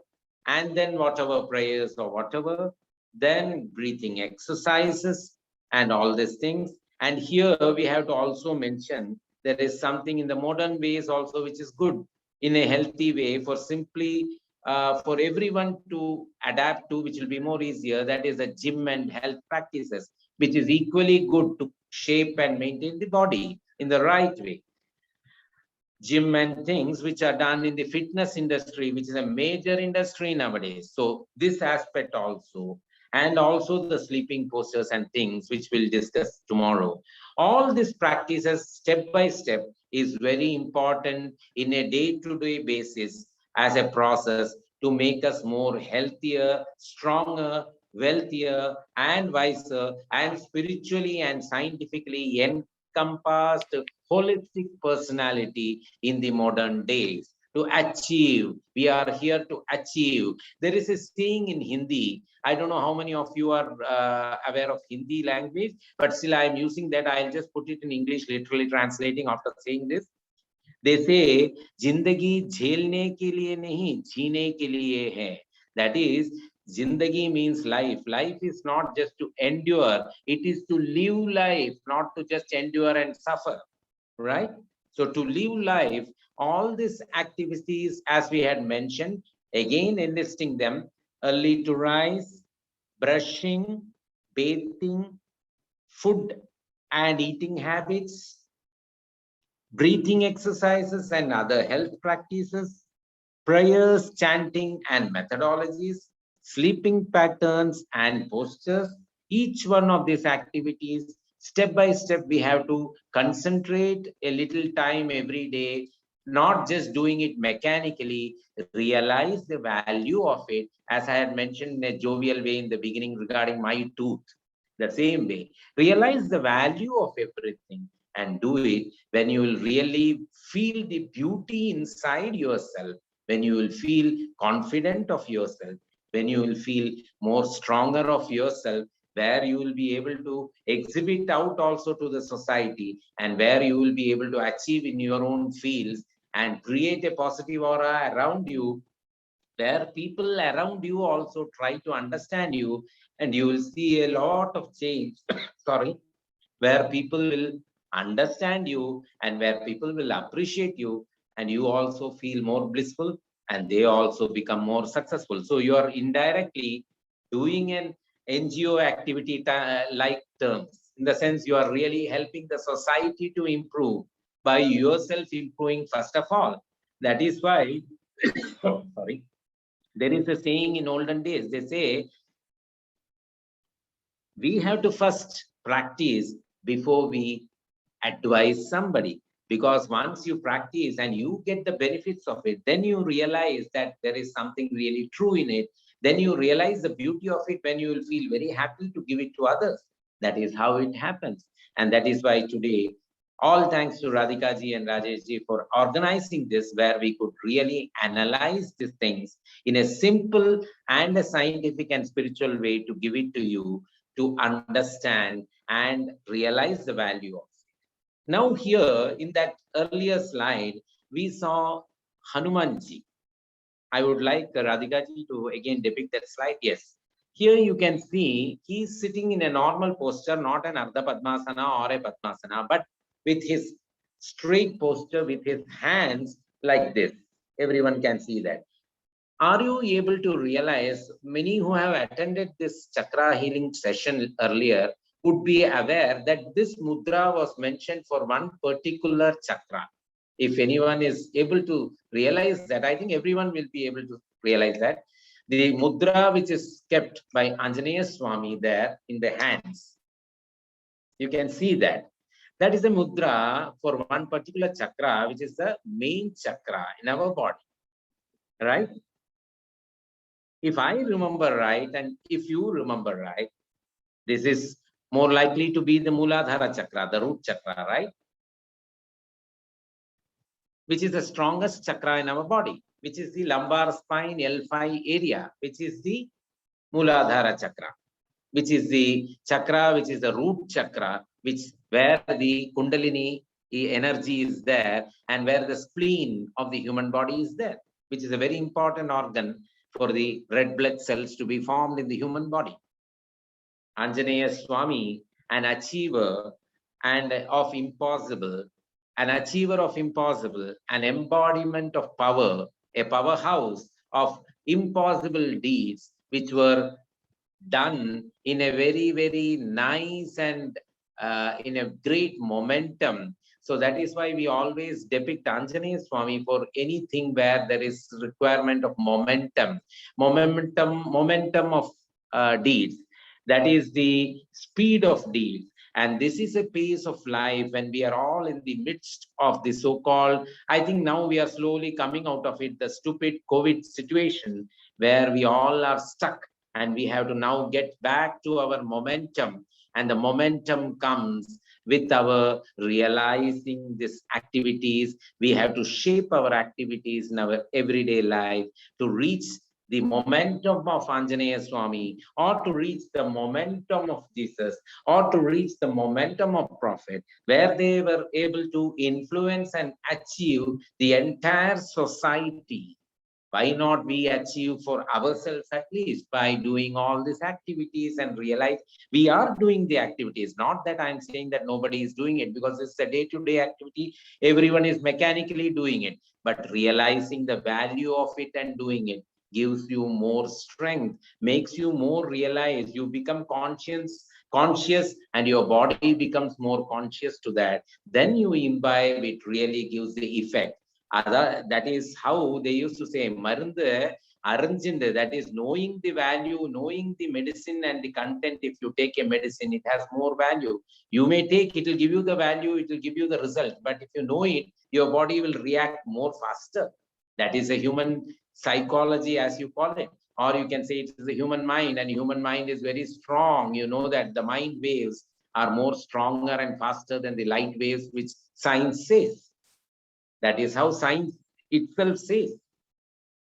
and then whatever prayers or whatever, then breathing exercises and all these things. And here we have to also mention there is something in the modern ways also which is good in a healthy way for simply for everyone to adapt to, which will be more easier. That is the gym and health practices, which is equally good to shape and maintain the body in the right way. Gym and things which are done in the fitness industry, which is a major industry nowadays. So this aspect also, and also the sleeping postures and things which we'll discuss tomorrow. All these practices step by step is very important in a day-to-day basis as a process to make us more healthier, stronger, wealthier, and wiser, and spiritually and scientifically encompassed holistic personality in the modern days. To achieve, we are here to achieve. There is a saying in Hindi. I don't know how many of you are aware of Hindi language, but still I am using that. I'll just put it in English, literally translating after saying this. They say, जिंदगी झेलने के लिए नहीं, जीने के लिए है. That is, Zindagi means life. Life is not just to endure, it is to live life, not to just endure and suffer, right? So to live life, all these activities, as we had mentioned, again enlisting them, early to rise, brushing, bathing, food and eating habits, breathing exercises and other health practices, prayers, chanting and methodologies, sleeping patterns and postures. Each one of these activities, step by step, we have to concentrate a little time every day, not just doing it mechanically, realize the value of it, as I had mentioned in a jovial way in the beginning regarding my tooth. The same way, realize the value of everything and do it when you will really feel the beauty inside yourself, when you will feel confident of yourself, when you will feel more stronger of yourself, where you will be able to exhibit out also to the society, and where you will be able to achieve in your own fields and create a positive aura around you, where people around you also try to understand you, and you will see a lot of change. Sorry, where people will understand you and where people will appreciate you, and you also feel more blissful, and they also become more successful. So you are indirectly doing an NGO activity like terms, in the sense you are really helping the society to improve by yourself improving first of all. That is why sorry, there is a saying in olden days, they say we have to first practice before we advise somebody, because once you practice and you get the benefits of it, then you realize that there is something really true in it. Then you realize the beauty of it, when you will feel very happy to give it to others. That is how it happens. And that is why today, all thanks to Radhika ji and Rajesh ji for organizing this, where we could really analyze these things in a simple and a scientific and spiritual way to give it to you to understand and realize the value of it. Now here in that earlier slide, we saw Hanumanji. I would like Radhika ji to again depict that slide. Yes. Here you can see he's sitting in a normal posture, not an Ardha Padmasana or a Padmasana, but with his straight posture, with his hands like this. Everyone can see that. Are you able to realize, many who have attended this chakra healing session earlier would be aware that this mudra was mentioned for one particular chakra. If anyone is able to realize that, I think everyone will be able to realize that. The mudra which is kept by Anjaneya Swami there in the hands, you can see that. That is a mudra for one particular chakra, which is the main chakra in our body, right? If I remember right, and if you remember right, this is more likely to be the Muladhara chakra, the root chakra, right? Which is the strongest chakra in our body, which is the lumbar spine L5 area, which is the Muladhara chakra, which is the chakra, which is the root chakra, which where the Kundalini energy is there and where the spleen of the human body is there, which is a very important organ for the red blood cells to be formed in the human body. Anjaneya Swami, an achiever and of impossible, an achiever of impossible, an embodiment of power, a powerhouse of impossible deeds, which were done in a very, very nice and in a great momentum. So that is why we always depict Anjaneya Swami for anything where there is requirement of momentum of deeds. That is the speed of deeds. And this is a pace of life when we are all in the midst of the so-called, I think now we are slowly coming out of it, the stupid COVID situation where we all are stuck and we have to now get back to our momentum. And the momentum comes with our realizing these activities. We have to shape our activities in our everyday life to reach the momentum of Anjaneya Swami, or to reach the momentum of Jesus, or to reach the momentum of Prophet, where they were able to influence and achieve the entire society. Why not we achieve for ourselves at least by doing all these activities and realize we are doing the activities? Not that I'm saying that nobody is doing it, because it's a day-to-day activity. Everyone is mechanically doing it, but realizing the value of it and doing it gives you more strength, makes you more realize, you become conscious, and your body becomes more conscious to that. Then you imbibe, it really gives the effect. That is how they used to say, Marundu Aranjinde, that is knowing the value, knowing the medicine and the content. If you take a medicine, it has more value. You may take, it will give you the value, it will give you the result. But if you know it, your body will react more faster. That is a human psychology, as you call it. Or you can say it is a human mind, and human mind is very strong. You know that the mind waves are more stronger and faster than the light waves, which science says. That is how science itself says.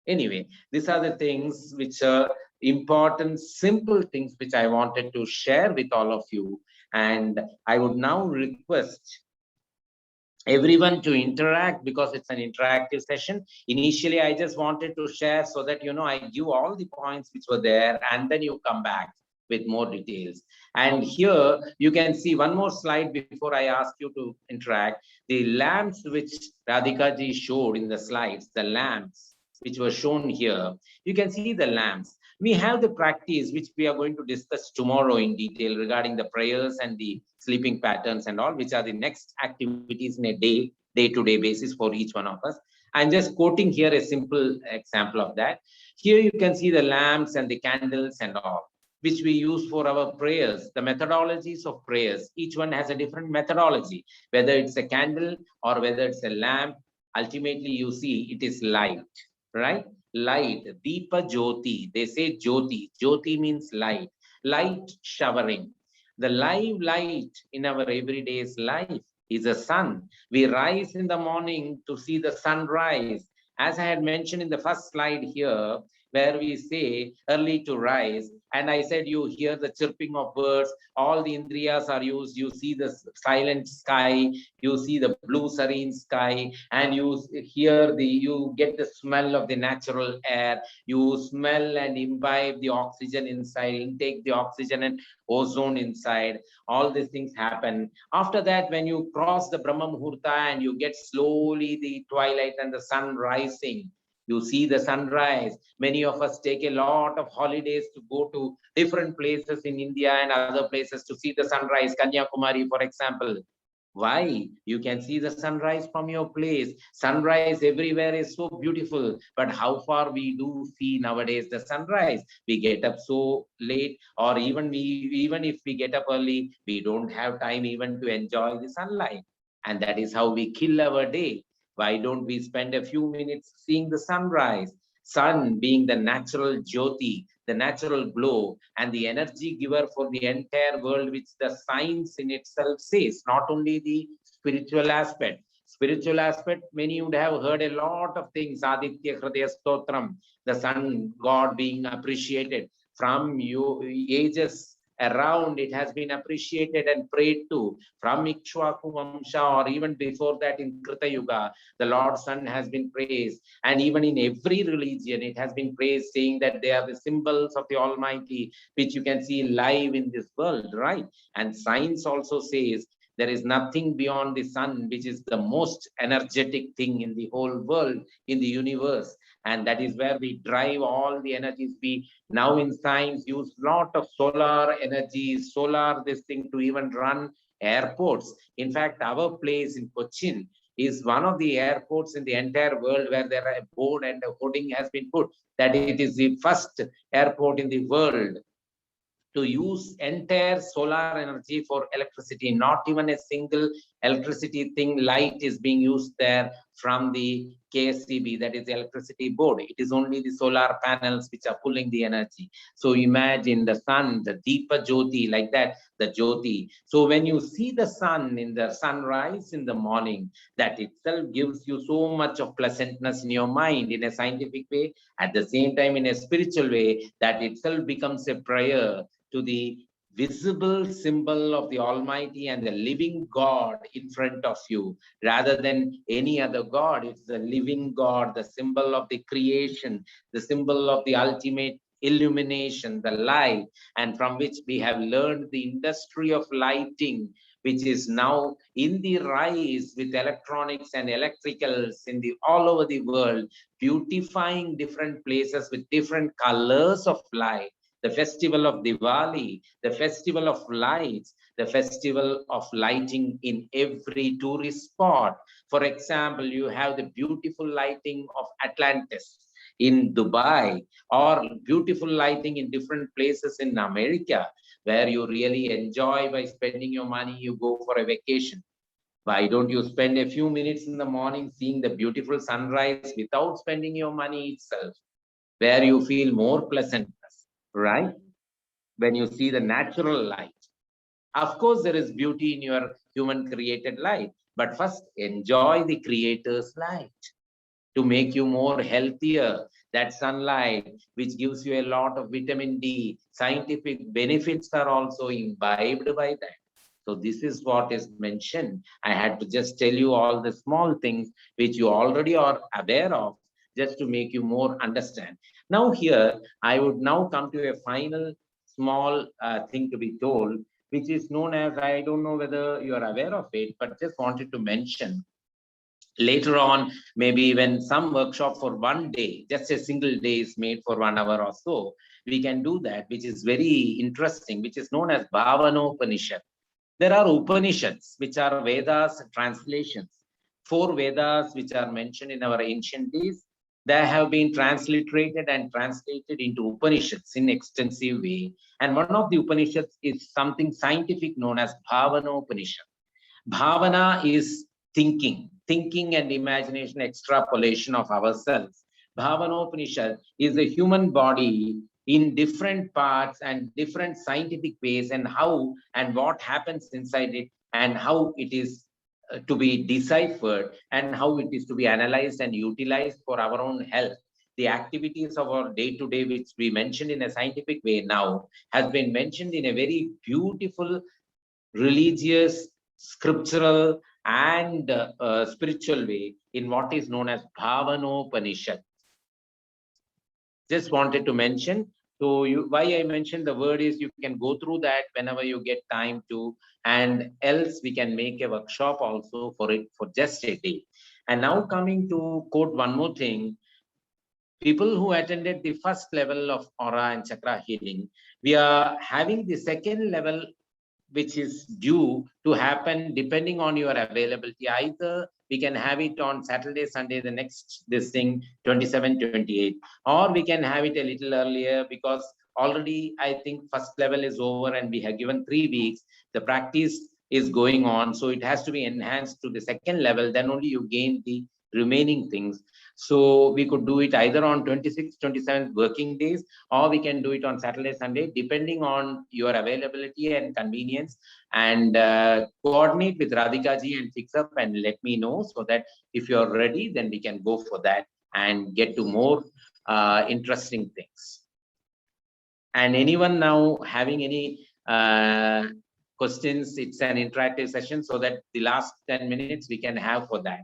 Anyway, these are the things which are important, simple things which I wanted to share with all of you. And I would now request everyone to interact, because it's an interactive session. Initially, I just wanted to share so that, you know, I give all the points which were there, and then you come back with more details. And here you can see one more slide before I ask you to interact. The lamps which Radhika ji showed in the slides, the lamps which were shown here, you can see the lamps. We have the practice which we are going to discuss tomorrow in detail regarding the prayers and the sleeping patterns and all, which are the next activities in a day-to-day basis for each one of us. I'm just quoting here a simple example of that. Here you can see the lamps and the candles and all, which we use for our prayers, the methodologies of prayers. Each one has a different methodology, whether it's a candle or whether it's a lamp. Ultimately, you see it is light, right? Light, Deepa Jyoti. They say Jyoti. Jyoti means light, light showering. The live light in our everyday's life is the sun. We rise in the morning to see the sunrise. As I had mentioned in the first slide here, where we say early to rise, and I said you hear the chirping of birds, all the indriyas are used, you see the silent sky, you see the blue serene sky, and you get the smell of the natural air, you smell and imbibe the oxygen inside, intake the oxygen and ozone inside. All these things happen. After that, when you cross the Brahma Muhurta and you get slowly the twilight and the sun rising, You see the sunrise. Many of us take a lot of holidays to go to different places in India and other places to see the sunrise. Kanyakumari, for example. Why? You can see the sunrise from your place. Sunrise everywhere is so beautiful. But how far we do see nowadays the sunrise? We get up so late, or even if we get up early, we don't have time even to enjoy the sunlight. And that is how we kill our day. Why don't we spend a few minutes seeing the sunrise? Sun being the natural jyoti, the natural glow, and the energy giver for the entire world, which the science in itself says, not only the spiritual aspect. Spiritual aspect, many would have heard a lot of things. Aditya Hridaya Stotram, the sun god being appreciated from you ages around. It has been appreciated and prayed to from Ikshvaku Vamsha, or even before that in Krita Yuga. The Lord Sun has been praised, and even in every religion it has been praised, saying that they are the symbols of the Almighty, which you can see live in this world, right? And science also says there is nothing beyond the sun, which is the most energetic thing in the whole world, in the universe. And that is where we drive all the energies. We now in science use lot of solar energy, solar this thing to even run airports. In fact, our place in Cochin is one of the airports in the entire world where there are a board and a hoarding has been put that it is the first airport in the world to use entire solar energy for electricity. Not even a single electricity thing, light is being used there from the KSCB, that is the electricity board. It is only the solar panels which are pulling the energy. So imagine the sun, the Deepa Jyoti, like that, the Jyoti. So when you see the sun in the sunrise in the morning, that itself gives you so much of pleasantness in your mind in a scientific way. At the same time, in a spiritual way, that itself becomes a prayer to the visible symbol of the Almighty and the living God in front of you, rather than any other God. It's the living God, the symbol of the creation, the symbol of the ultimate illumination, the light, and from which we have learned the industry of lighting, which is now in the rise with electronics and electricals in the all over the world, beautifying different places with different colors of light. The festival of Diwali, the festival of lights, the festival of lighting in every tourist spot. For example, you have the beautiful lighting of Atlantis in Dubai, or beautiful lighting in different places in America, where you really enjoy by spending your money, you go for a vacation. Why don't you spend a few minutes in the morning seeing the beautiful sunrise without spending your money itself, where you feel more pleasantness, right? When you see the natural light. Of course, there is beauty in your human created light, but first enjoy the creator's light to make you more healthier. That sunlight, which gives you a lot of vitamin D, scientific benefits are also imbibed by that. So this is what is mentioned. I had to just tell you all the small things which you already are aware of, just to make you more understand. Now here, I would now come to a final small thing to be told, which is known as, I don't know whether you are aware of it, but just wanted to mention. Later on, maybe when some workshop for one day, just a single day is made for 1 hour or so, we can do that, which is very interesting, which is known as Bhavanopanishad. There are Upanishads, which are Vedas translations. 4 Vedas, which are mentioned in our ancient days, they have been transliterated and translated into Upanishads in extensive way. And one of the Upanishads is something scientific known as Bhavanopanishad. Bhavana is thinking and imagination, extrapolation of ourselves. Bhavanopanishad is the human body in different parts and different scientific ways, and how and what happens inside it, and how it is to be deciphered, and how it is to be analyzed and utilized for our own health. The activities of our day-to-day, which we mentioned in a scientific way now, has been mentioned in a very beautiful, religious, scriptural, and spiritual way in what is known as Bhavanopanishad. Just wanted to mention. So why I mentioned the word is you can go through that whenever you get time to, and else we can make a workshop also for it for just a day. And now coming to quote one more thing. people who attended the first level of aura and chakra healing, we are having the second level, which is due to happen depending on your availability. Either we can have it on Saturday, Sunday, the next this thing, 27, 28, or we can have it a little earlier, because already I think first level is over and we have given 3 weeks. The practice is going on, so it has to be enhanced to the second level. Then only you gain the remaining things. So we could do it either on 26, 27 working days, or we can do it on Saturday, Sunday, depending on your availability and convenience. And coordinate with Radhika ji and fix up and let me know, so that if you're ready, then we can go for that and get to more interesting things. And anyone now having any questions, it's an interactive session, so that the last 10 minutes we can have for that.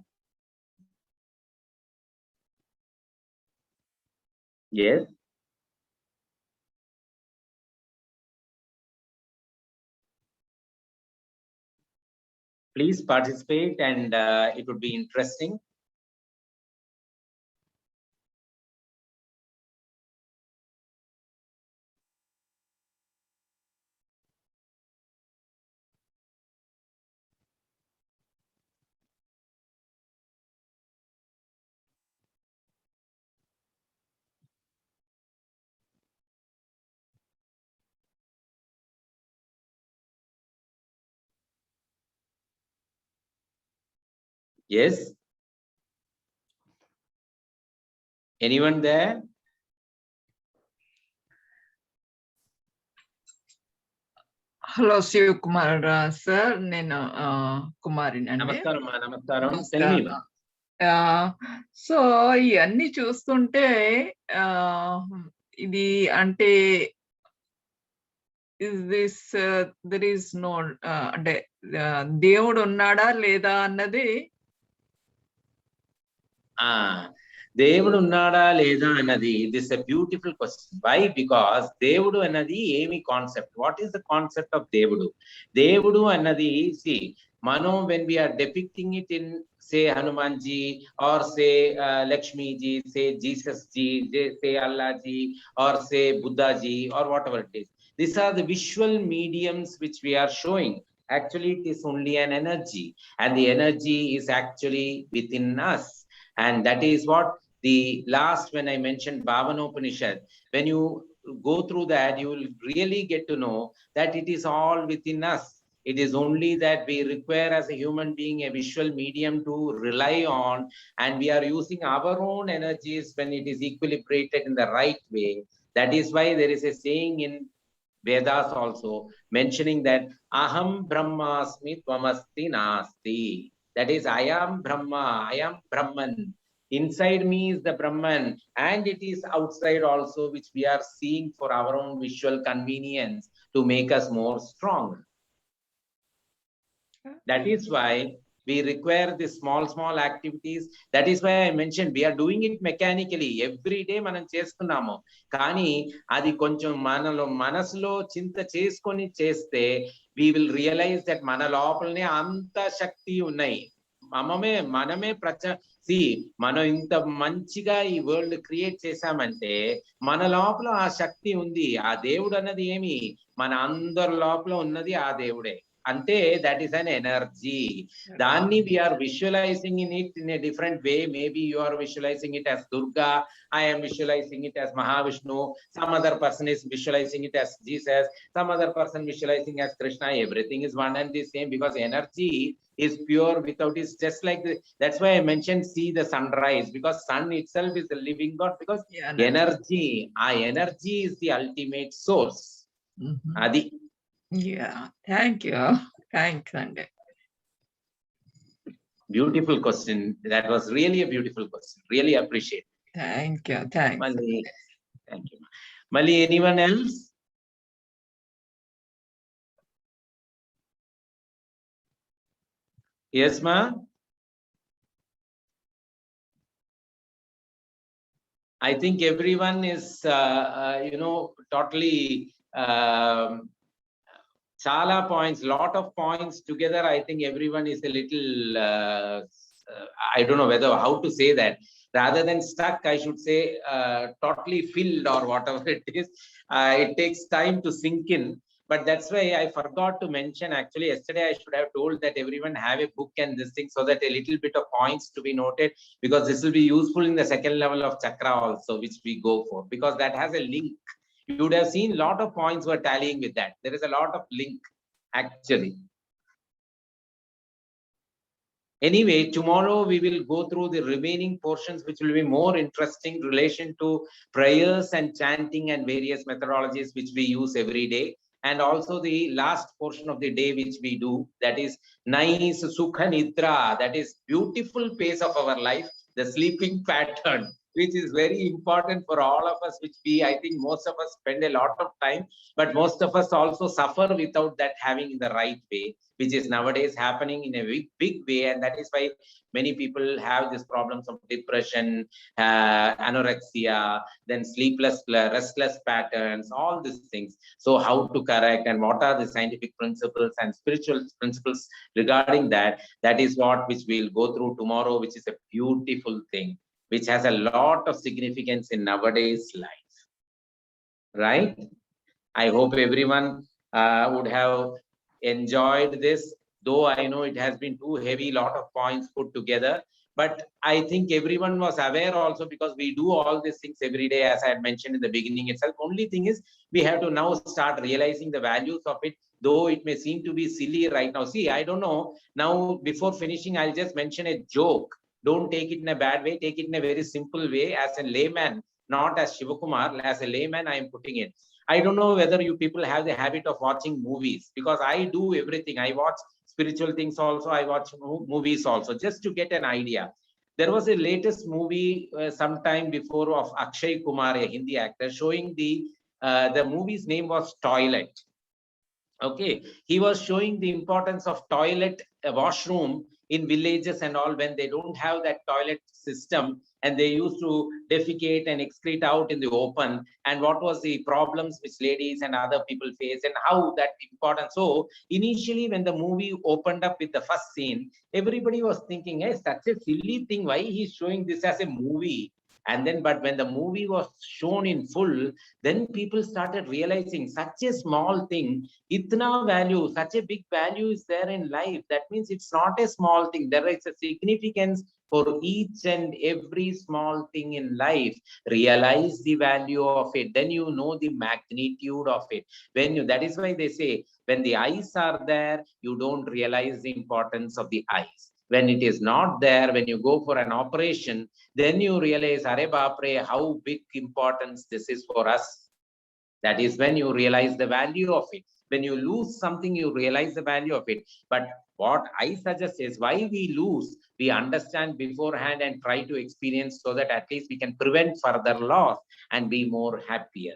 Yes. Please participate, and it would be interesting. Yes. Anyone there? Hello, Shiv Kumar sir. Nenu Kumari nandi. Namaskaram, namaskaram. Tell me. So ఇవన్నీ చూస్తుంటే ఇది అంటే there is no అంటే దేవుడు ఉన్నాడా లేదా అన్నది దేవుడు ఉన్నాడా లేదా అన్నది, this is a beautiful question. Why? Because దేవుడు అన్నది ఏమి concept? What is the concept of దేవుడు? దేవుడు అన్నది, see, మనం when we are depicting it in, say, Hanuman ji, or say Lakshmi ji, say Jesus ji, say Allah ji, or say Buddha ji, or whatever it is. These are the visual mediums which we are showing. Actually, it is only an energy, and the energy is actually within us. And that is what the last, when I mentioned Bhavanopanishad, when you go through that, you will really get to know that it is all within us. It is only that we require as a human being a visual medium to rely on, and we are using our own energies when it is equilibrated in the right way. That is why there is a saying in Vedas also mentioning that Aham Brahmasmi Tvamasti Nasti. That is, I am Brahma, I am Brahman. Inside me is the Brahman, and it is outside also, which we are seeing for our own visual convenience to make us more strong. That is why we require the small activities. That is why I mentioned we are doing it mechanically. Every day మనం చేస్తున్నాము, కానీ అది కొంచెం మనలో మనసులో చింత చేసుకొని చేస్తే we will realize that మన లోపలనే అంత శక్తి ఉన్నాయి. మనమే మనం ఇంత మంచిగా ఈ వరల్డ్ క్రియేట్ చేశామంటే మన లోపల ఆ శక్తి ఉంది. ఆ దేవుడు అన్నది ఏమి, మన అందరి లోపల ఉన్నది ఆ దేవుడే. Ante, that is an energy. Danni we are visualizing in it in a different way. Maybe you are visualizing it as Durga, I am visualizing it as Mahavishnu, some other person is visualizing it as Jesus, some other person visualizing as Krishna. Everything is one and the same, because energy is pure without, is just like the, that's why I mentioned see the sunrise, because sun itself is the living God, because energy is the ultimate source. Adi. Yeah, thank you. Thanks, Andy. Beautiful question. That was really a beautiful question. Really appreciate it. Thank you. Thanks. Mali, thank you. Mali, anyone else? Yes, ma? I think everyone is, totally chala points, lot of points together. I think everyone is a little, I don't know how to say that, Rather than stuck, I should say totally filled or whatever it is. It takes time to sink in. But that's why I forgot to mention, actually, yesterday I should have told that everyone have a book and this thing so that a little bit of points to be noted, because this will be useful in the second level of chakra also, which we go for, because that has a link. You would have seen a lot of points were tallying with that. There is a lot of link, actually. Anyway, tomorrow we will go through the remaining portions, which will be more interesting in relation to prayers and chanting and various methodologies which we use every day. And also the last portion of the day which we do, that is nice Sukha Nidra, that is beautiful pace of our life, the sleeping pattern, which is very important for all of us, which I think most of us spend a lot of time, but most of us also suffer without that having in the right way, which is nowadays happening in a big way. And that is why many people have these problems of depression, anorexia, then sleepless, restless patterns, all these things. So how to correct and what are the scientific principles and spiritual principles regarding that? That is what which we'll go through tomorrow, which is a beautiful thing, which has a lot of significance in nowadays life, right? I hope everyone would have enjoyed this, though I know it has been too heavy, lot of points put together. But I think everyone was aware also, because we do all these things every day, as I had mentioned in the beginning itself. Only thing is, we have to now start realizing the values of it, though it may seem to be silly right now. See, I don't know. Now, before finishing, I'll just mention a joke. Don't take it in a bad way. Take it in a very simple way. As a layman, not as Shivakumar, as a layman, I am putting it. I don't know whether you people have the habit of watching movies, because I do everything. I watch spiritual things also. I watch movies also, just to get an idea. There was a latest movie sometime before of Akshay Kumar, a Hindi actor, showing the movie's name was Toilet. Okay, he was showing the importance of toilet, washroom in villages and all, when they don't have that toilet system and they used to defecate and excrete out in the open, and what was the problems which ladies and other people face and how that important. So initially when the movie opened up with the first scene, everybody was thinking, hey, such a silly thing, why he's showing this as a movie? And then, but when the movie was shown in full, then people started realizing such a small thing, itna value, such a big value is there in life. That means it's not a small thing. There is a significance for each and every small thing in life. Realize the value of it, then you know the magnitude of it. When you, that is why they say, when the eyes are there, you don't realize the importance of the eyes. When it is not there, when you go for an operation, then you realize, Are Bapre, how big importance this is for us. That is when you realize the value of it. When you lose something, you realize the value of it. But what I suggest is, why we lose, we understand beforehand and try to experience, so that at least we can prevent further loss and be more happier.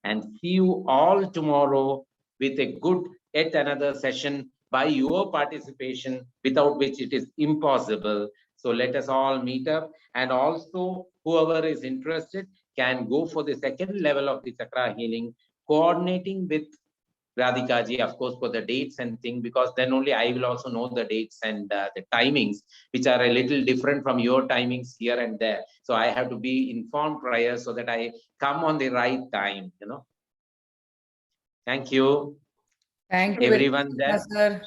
And see you all tomorrow with a good yet another session by your participation, without which it is impossible. So let us all meet up, and also whoever is interested can go for the second level of the chakra healing, coordinating with Radhika ji, of course, for the dates and thing, because then only I will also know the dates and the timings, which are a little different from your timings here and there. So I have to be informed prior, so that I come on the right time, you know. Thank you. Thank you, everyone there. sir.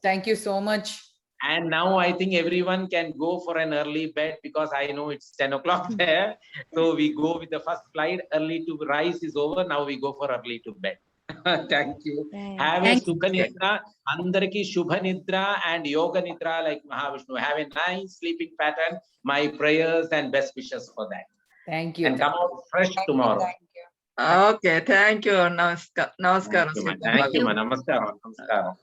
Thank you so much. And now I think everyone can go for an early bed, because I know it's 10 o'clock there. So we go with the first slide. Early to rise is over. Now we go for early to bed. Thank you. Have a Sukha Nidra, Andarki Shubha Nidra and Yoga Nidra like Mahavishnu. Have a nice sleeping pattern. My prayers and best wishes for that. Thank you. And come out fresh tomorrow. Okay, thank you. Namaskaram. Thank you, ma. Namaskaram. Namaskaram.